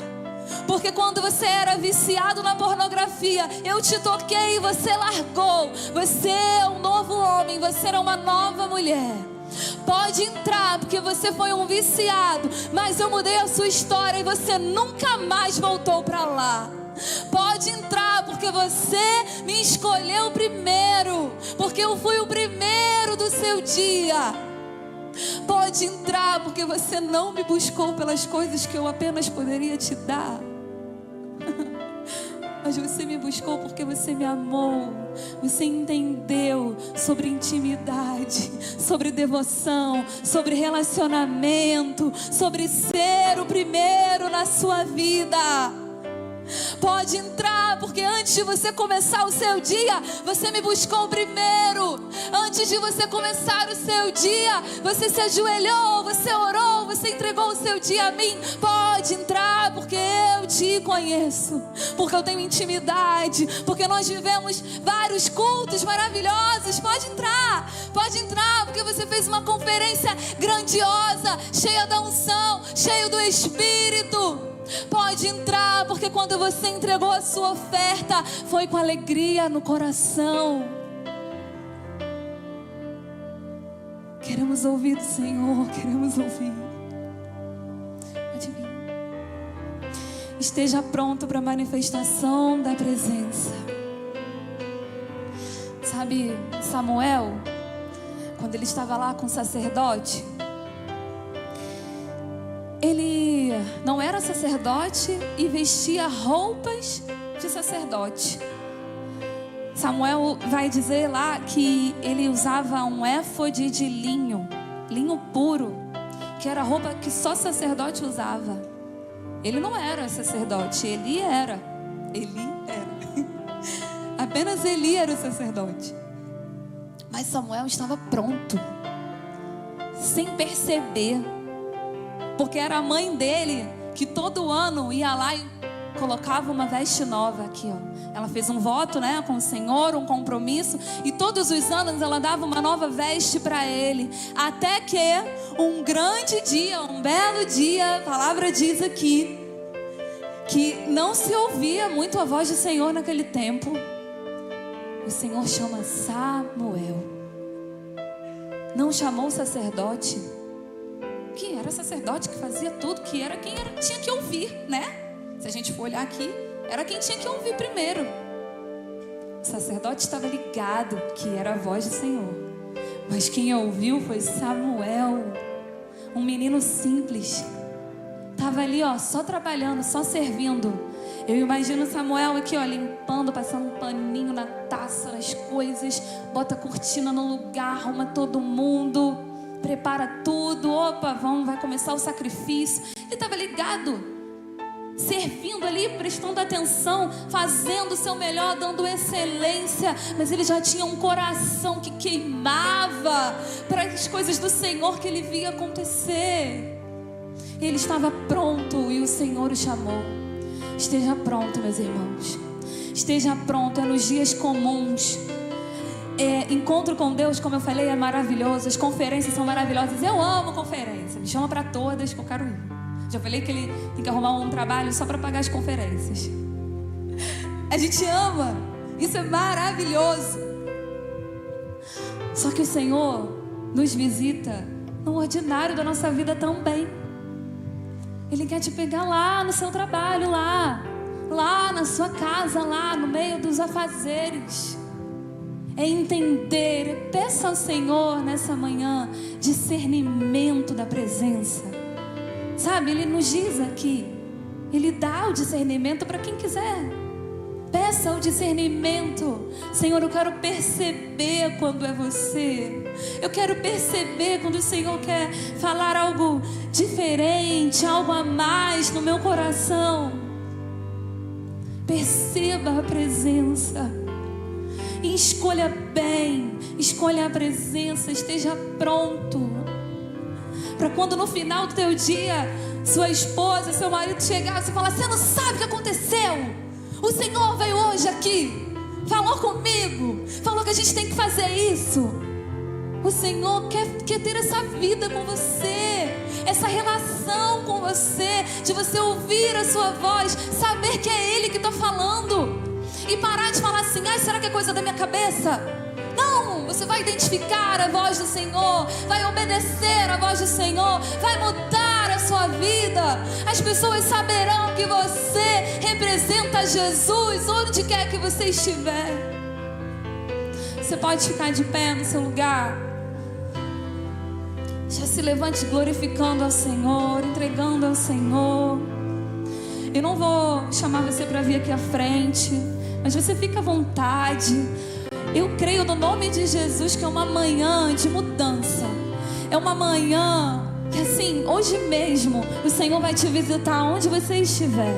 Porque quando você era viciado na pornografia, eu te toquei e você largou. Você é um novo homem, você era uma nova mulher. Pode entrar, porque você foi um viciado, mas eu mudei a sua história e você nunca mais voltou para lá. Pode entrar, porque você me escolheu primeiro, porque eu fui o primeiro do seu dia. Pode entrar, porque você não me buscou pelas coisas que eu apenas poderia te dar, mas você me buscou porque você me amou. Você entendeu sobre intimidade, sobre devoção, sobre relacionamento, sobre ser o primeiro na sua vida. Pode entrar, porque antes de você começar o seu dia, você me buscou primeiro. Antes de você começar o seu dia, você se ajoelhou, você orou, você entregou o seu dia a mim. Pode entrar, porque eu te conheço, porque eu tenho intimidade, porque nós vivemos vários cultos maravilhosos. Pode entrar, porque você fez uma conferência grandiosa, cheia da unção, cheio do Espírito. Pode entrar, porque quando você entregou a sua oferta, foi com alegria no coração. Queremos ouvir do Senhor, queremos ouvir. Pode vir. Esteja pronto para a manifestação da presença. Sabe, Samuel, quando ele estava lá com o sacerdote, ele não era sacerdote e vestia roupas de sacerdote. Samuel vai dizer lá que ele usava um éfode de linho puro, que era a roupa que só sacerdote usava. Ele não era sacerdote, Eli era. Apenas Eli era o sacerdote. Mas Samuel estava pronto, sem perceber, porque era a mãe dele que todo ano ia lá e colocava uma veste nova aqui, ó. Ela fez um voto, com o Senhor, um compromisso, e todos os anos ela dava uma nova veste para ele. Até que um grande dia, um belo dia, a palavra diz aqui, que não se ouvia muito a voz do Senhor naquele tempo. O Senhor chama Samuel. Não chamou o sacerdote, que era sacerdote, que fazia tudo, que era quem tinha que ouvir, né? Se a gente for olhar aqui, era quem tinha que ouvir primeiro. O sacerdote estava ligado que era a voz do Senhor, mas quem ouviu foi Samuel, um menino simples. Estava ali, ó, só trabalhando, só servindo. Eu imagino Samuel aqui, ó, limpando, passando um paninho na taça, nas coisas, bota a cortina no lugar, arruma todo mundo, prepara tudo. Opa, vai começar o sacrifício. Ele estava ligado, servindo ali, prestando atenção, fazendo o seu melhor, dando excelência. Mas ele já tinha um coração que queimava para as coisas do Senhor que ele via acontecer. Ele estava pronto e o Senhor o chamou. Esteja pronto, meus irmãos. Esteja pronto, é nos dias comuns. Encontro com Deus, como eu falei, é maravilhoso. As conferências são maravilhosas. Eu amo conferência. Me chama para todas que eu quero ir. Já falei que ele tem que arrumar um trabalho só para pagar as conferências. A gente ama. Isso é maravilhoso. Só que o Senhor nos visita no ordinário da nossa vida também. Ele quer te pegar lá no seu trabalho, lá na sua casa, lá no meio dos afazeres. É entender, peça ao Senhor nessa manhã discernimento da presença. Sabe, Ele nos diz aqui, Ele dá o discernimento para quem quiser. Peça o discernimento. Senhor, eu quero perceber quando é você. Eu quero perceber quando o Senhor quer falar algo diferente, algo a mais no meu coração. Perceba a presença e escolha bem, escolha a presença, esteja pronto. Para quando no final do teu dia, sua esposa, seu marido chegar e falar: você não sabe o que aconteceu? O Senhor veio hoje aqui, falou comigo, falou que a gente tem que fazer isso. O Senhor quer ter essa vida com você, essa relação com você, de você ouvir a sua voz, saber que é Ele que está falando, e parar de falar assim: será que é coisa da minha cabeça? Não, você vai identificar a voz do Senhor, vai obedecer a voz do Senhor, vai mudar a sua vida. As pessoas saberão que você representa Jesus onde quer que você estiver. Você pode ficar de pé no seu lugar. Já se levante glorificando ao Senhor, entregando ao Senhor. Eu não vou chamar você para vir aqui à frente, mas você fica à vontade. Eu creio no nome de Jesus que é uma manhã de mudança. É uma manhã que assim, hoje mesmo, o Senhor vai te visitar onde você estiver.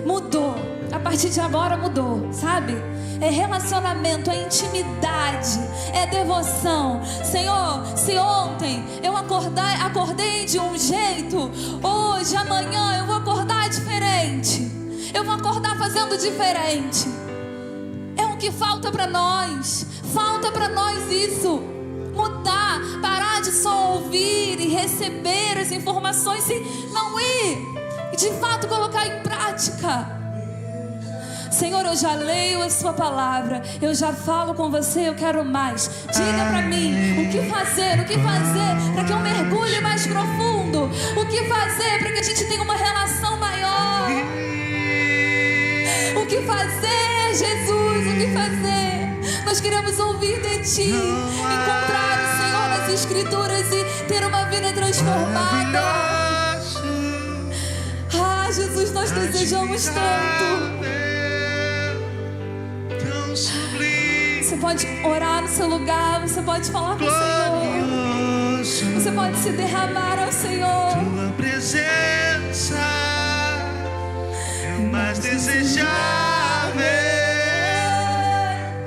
Mudou, a partir de agora mudou, sabe? É relacionamento, é intimidade, é devoção. Senhor, se ontem eu acordei de um jeito, hoje, amanhã eu vou acordar diferente. Eu vou acordar fazendo diferente. É o que falta para nós. Falta para nós isso. Mudar, parar de só ouvir e receber as informações e não ir e de fato colocar em prática. Senhor, eu já leio a sua palavra, eu já falo com você, eu quero mais. Diga para mim o que fazer para que eu mergulhe mais profundo, o que fazer para que a gente tenha uma relação maior. O que fazer, Jesus, o que fazer? Nós queremos ouvir de Ti, encontrar o Senhor nas Escrituras e ter uma vida transformada. Ah, Jesus, nós desejamos tanto. Você pode orar no seu lugar, você pode falar com o Senhor, você pode se derramar ao Senhor. Tua presença é o mais desejável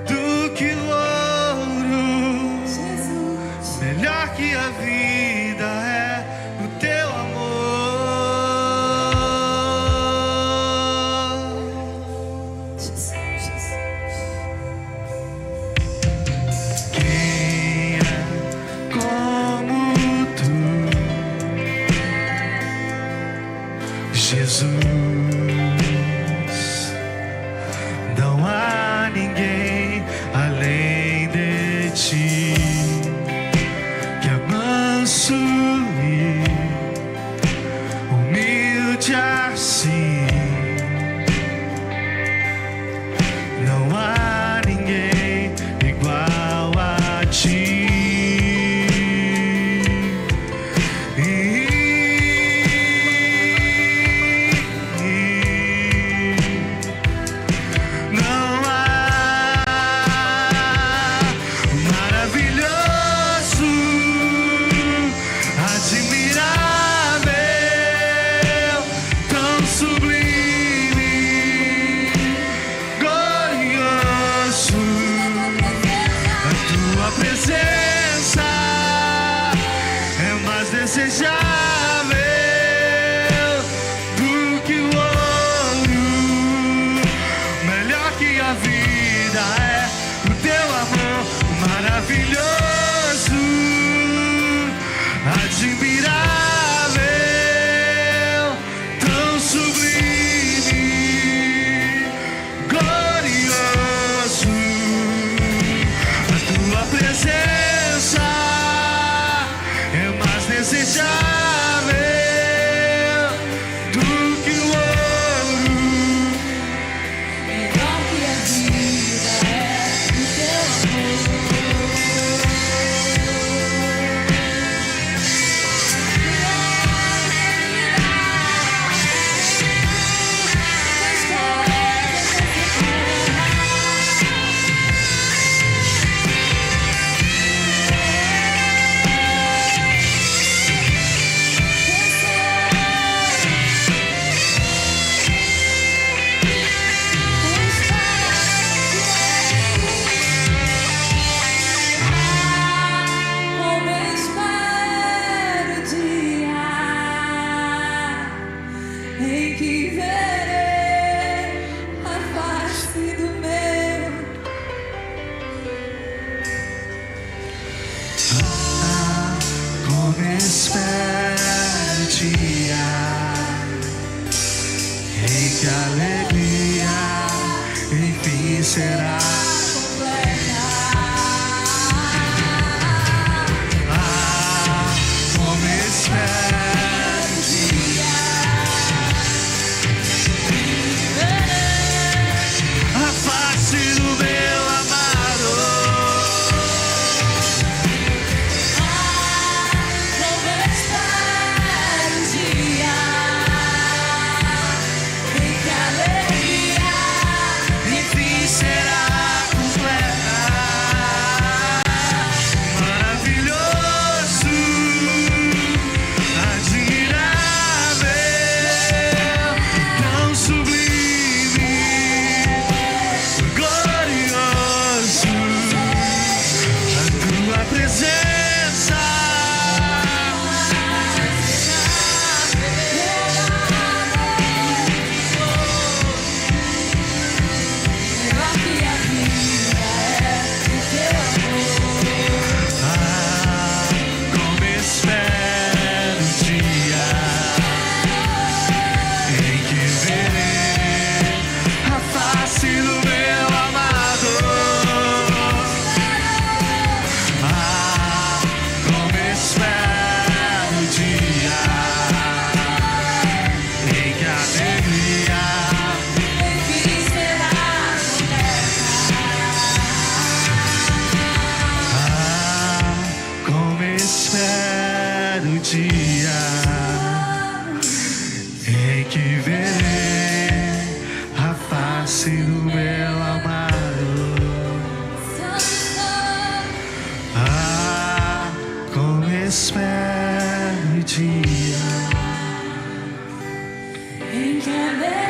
do que o ouro. Jesus. Melhor que a vida é o teu amor. Quem é como tu, Jesus? Não há ninguém além de ti, que é manso e humilde assim. Não há ninguém igual a ti. Desejável do que o ouro, melhor que a vida é o teu amor maravilhoso, admirável, tão sublime, glorioso. A tua presença é mais desejável do que o ouro, melhor que a vida é o teu amor. Espero o dia em que a alegria enfim será completa. Como espero o dia a face do meu amado. Espero o dia em que verei a face do meu amado. Como espero o dia em que a alegria.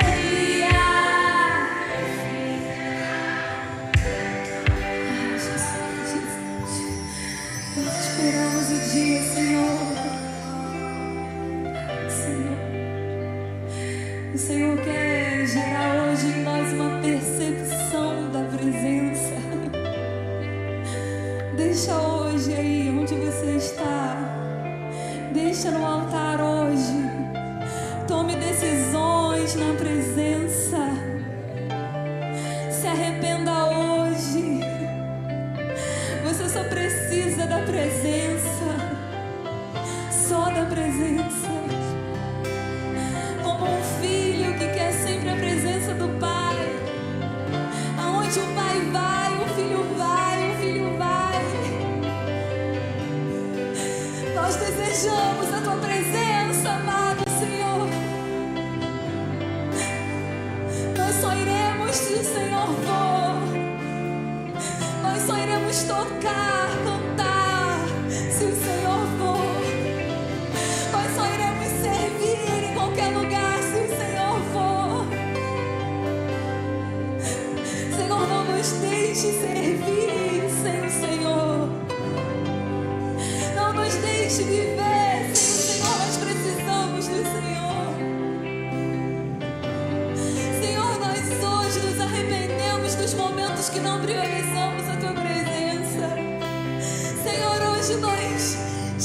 Nós esperamos o dia, Senhor. O Senhor quer gerar hoje em nós uma percepção da presença. Deixa hoje aí onde você está. Deixa no altar hoje. Tome decisões.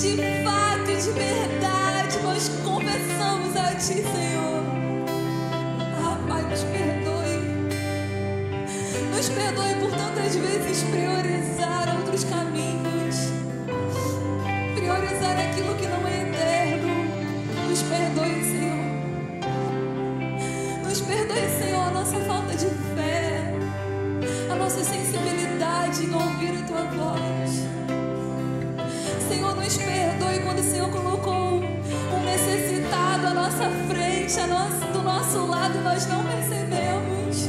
de fato, de verdade, nós confessamos a Ti, Senhor. Ah, Pai, nos perdoe. Nos perdoe por tantas vezes priorizar outros caminhos, priorizar aquilo que não é eterno. Nos perdoe, Senhor. Nos perdoe, Senhor, a nossa falta de fé, a nossa sensibilidade em ouvir a Tua voz. Senhor, nos perdoe quando o Senhor colocou um necessitado à nossa frente, do nosso lado, e nós não percebemos.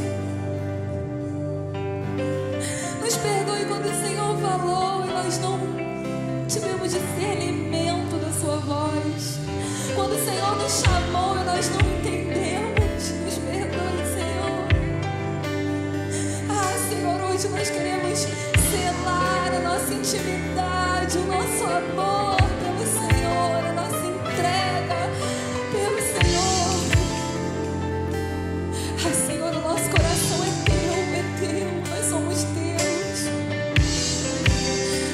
Nos perdoe quando o Senhor falou e nós não tivemos discernimento da Sua voz. Quando o Senhor nos chamou e nós não entendemos. Nos perdoe, Senhor. Ah, Senhor, hoje nós queremos selar a nossa intimidade, o nosso amor pelo Senhor, a nossa entrega pelo Senhor. Ah, Senhor, o nosso coração é teu, nós somos teus.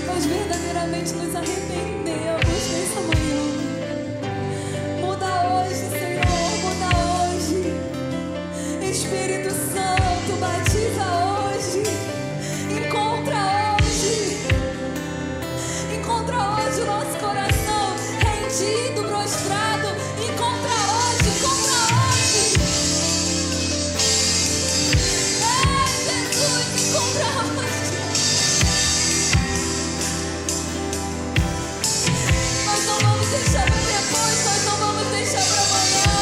Nós verdadeiramente nos arrependemos nessa manhã. Muda hoje, Senhor, muda hoje. Espírito Santo, batiza hoje. Encontra hoje o nosso coração rendido, prostrado. Encontra hoje. Jesus, encontra hoje. Nós não vamos deixar para depois, nós não vamos deixar para amanhã.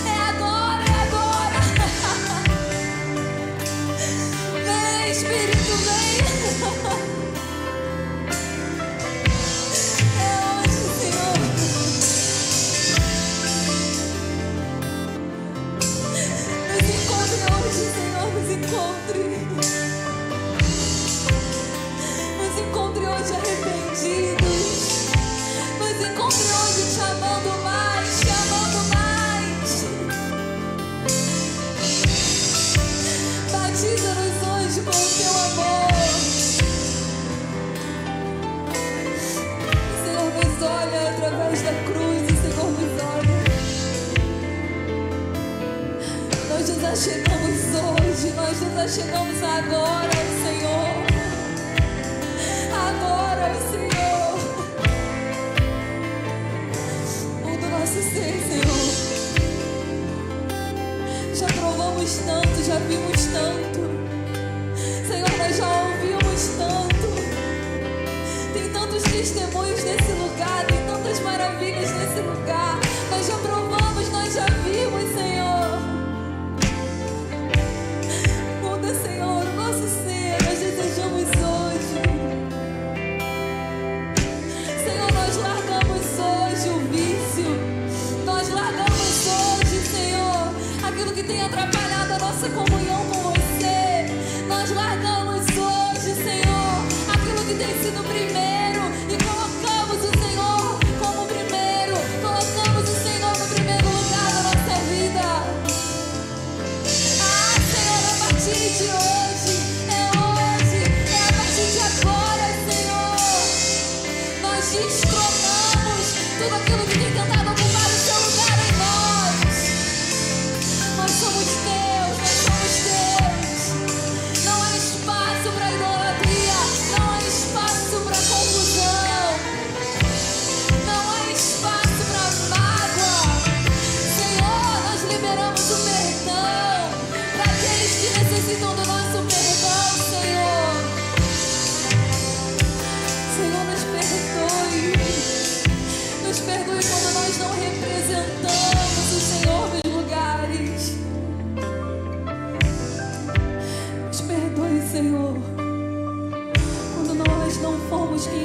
É agora. Vem, Espírito, vem. Nos encontre hoje arrependidos. Nos encontre hoje te amando mais. Batiza-nos hoje com o Teu amor. O Senhor nos olha através da cruz. O Senhor nos olha. Nós nos achegamos hoje, nós nos achegamos agora ao Senhor. Agora ao Senhor. Muda o nosso ser, Senhor. Já provamos tanto, já vimos tanto. Senhor, nós já ouvimos tanto. Tem tantos testemunhos nesse lugar, tem tantas maravilhas nesse lugar. Nós já provamos, nós já vimos, Senhor. Muda, Senhor, o nosso ser, nós desejamos hoje. Senhor, nós largamos hoje o vício. Nós largamos hoje, Senhor, aquilo que tem atrapalhado a nossa comunhão com Você. Nós largamos hoje, Senhor, aquilo que tem sido primeiro e colocamos o Senhor como primeiro. Colocamos o Senhor no primeiro lugar da nossa vida. Ah, Senhor, a partir de hoje, é a partir de agora, Senhor. Nós destronamos tudo aquilo que tem tentado ocupar o Seu lugar em nós. Nós somos Teus, nós somos Teus. Não há espaço para idolatria, não há espaço para confusão, não há espaço para mágoa. Senhor, nós liberamos o perdão para aqueles que necessitam do nosso perdão, Senhor. Senhor, nos perdoe. Nos perdoe quando nós não representamos o Senhor nos lugares. Nos perdoe, Senhor, quando nós não fomos quem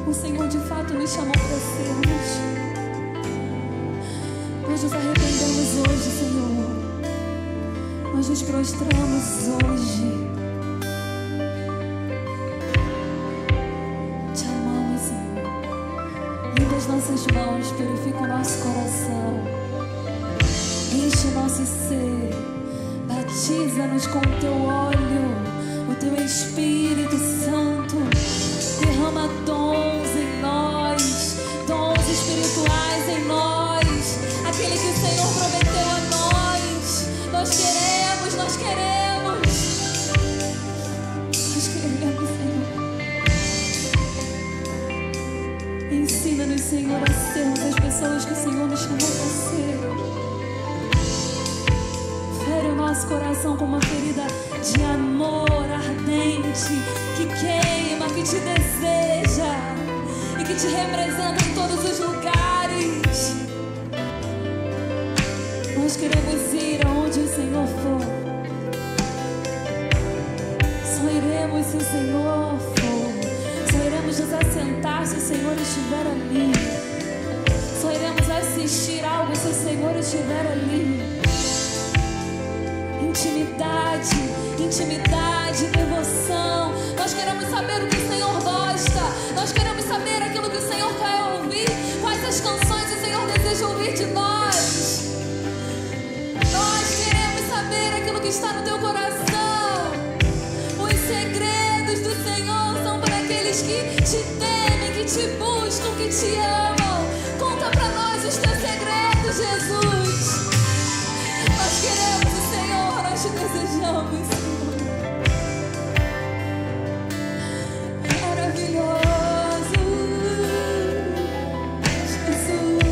o Senhor de fato nos chamou para sermos. Nós nos arrependemos hoje, Senhor. Nós nos prostramos hoje. Te amamos, Senhor. Limpa as nossas mãos, purifica o nosso coração. Enche o nosso ser. Batiza-nos com o Teu óleo, o Teu Espírito Santo. Derrama dons em nosso coração com uma ferida de amor ardente, que queima, que te deseja e que te representa em todos os lugares. Nós queremos ir aonde o Senhor for. Só iremos se o Senhor for. Só iremos nos assentar se o Senhor estiver ali. Só iremos assistir algo se o Senhor estiver ali. Intimidade, intimidade, devoção. Nós queremos saber o que o Senhor gosta. Nós queremos saber aquilo que o Senhor quer ouvir. Quais as canções o Senhor deseja ouvir de nós. Nós queremos saber aquilo que está no teu coração. Os segredos do Senhor são para aqueles que te temem, que te buscam, que te amam. Conta para nós os teus segredos, Jesus. Nós queremos o Senhor, nós te desejamos, Senhor. Maravilhoso, Jesus.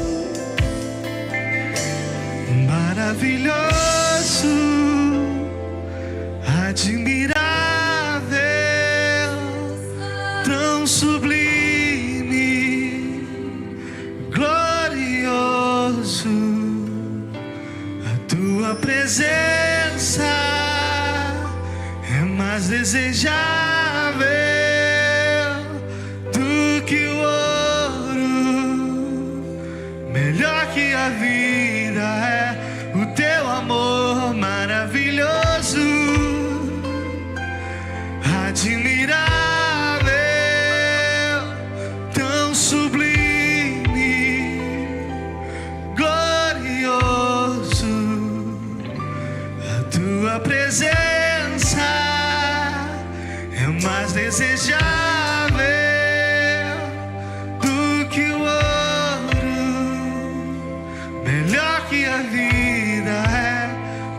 Maravilhoso, admirável, tão sublime, glorioso. A tua presença é mais desejável do que o ouro, melhor que a vida é o teu amor maravilhoso, admirável, tão sublime, glorioso. A tua presença é mais desejável do que o ouro, melhor que a vida é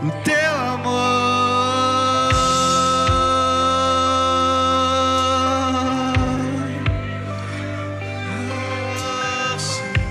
o teu amor. Oh, Senhor.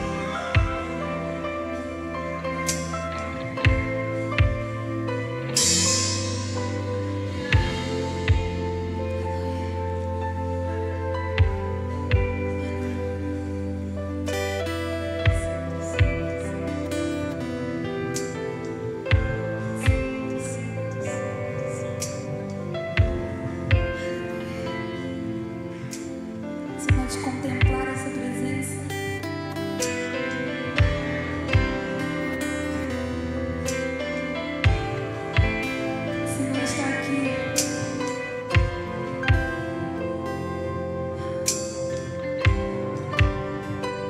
Você pode contemplar essa presença. O Senhor está aqui.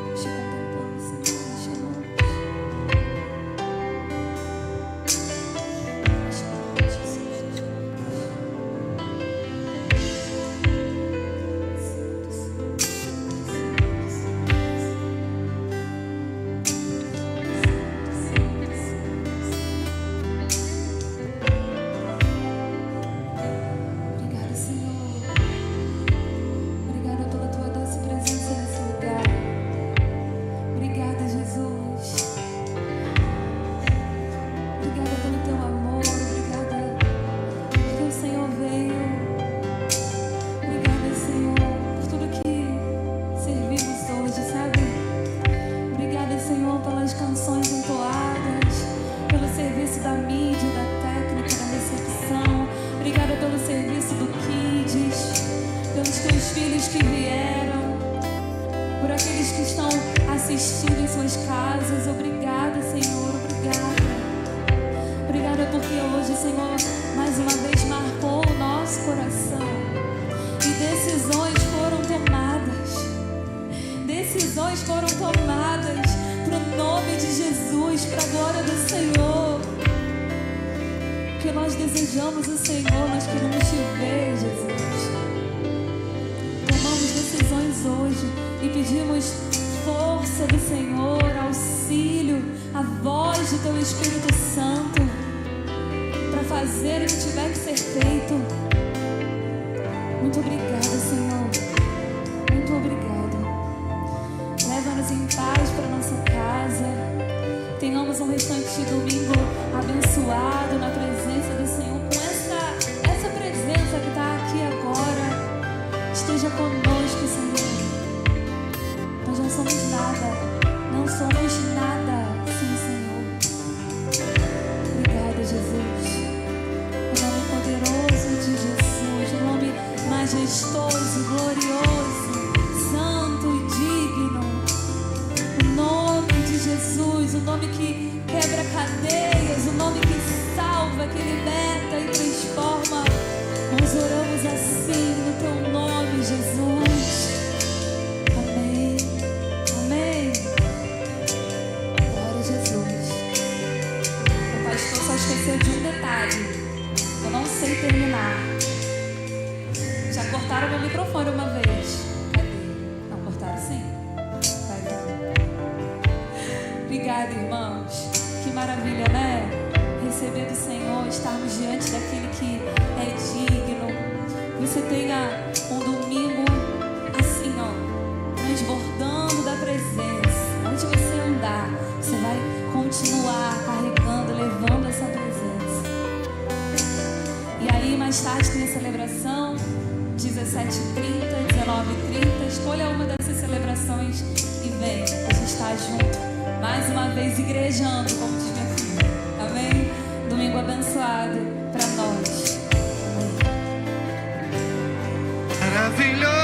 Deixa eu contemplar o Senhor, deixa eu Obrigada, Senhor. Obrigada pela tua doce presença nesse lugar. Obrigada, Jesus. Obrigada pelo teu amor. Obrigada porque o Senhor veio. Obrigada, Senhor, por tudo que servimos hoje, sabe? Obrigada, Senhor, pelas canções entoadas, pelo serviço da mídia, da técnica, da recepção. Obrigada pelo serviço do Kids, pelos teus filhos que vieram, por aqueles que estão assistindo em suas casas. Obrigada, Senhor, obrigada. Obrigada porque hoje, Senhor, mais uma vez marcou o nosso coração e decisões foram tomadas. Decisões foram tomadas para o nome de Jesus, para a glória do Senhor. Porque nós desejamos o Senhor, nós queremos te ver, Jesus. Tomamos decisões hoje e pedimos força do Senhor, auxílio, a voz do teu Espírito Santo para fazer o que tiver que ser feito. Muito obrigada, Senhor. Muito obrigada. Leva-nos em paz para nossa casa. Tenhamos um restante de domingo abençoado na presença do terminar. Já cortaram meu microfone uma vez. Cadê? Não cortaram sim? Vai dar. Obrigada, irmãos. Que maravilha, né? Receber do Senhor, estarmos diante daquele que é digno. Você tenha um domingo assim, ó, transbordando da presença. Onde você andar, você vai continuar carregando, levando essa presença. E aí, mais tarde tem a celebração, 17h30, 19h30. Escolha uma dessas celebrações e vem. A gente está junto. Mais uma vez, igrejando, como diz minha filha. Amém? Domingo abençoado para nós. Maravilhoso.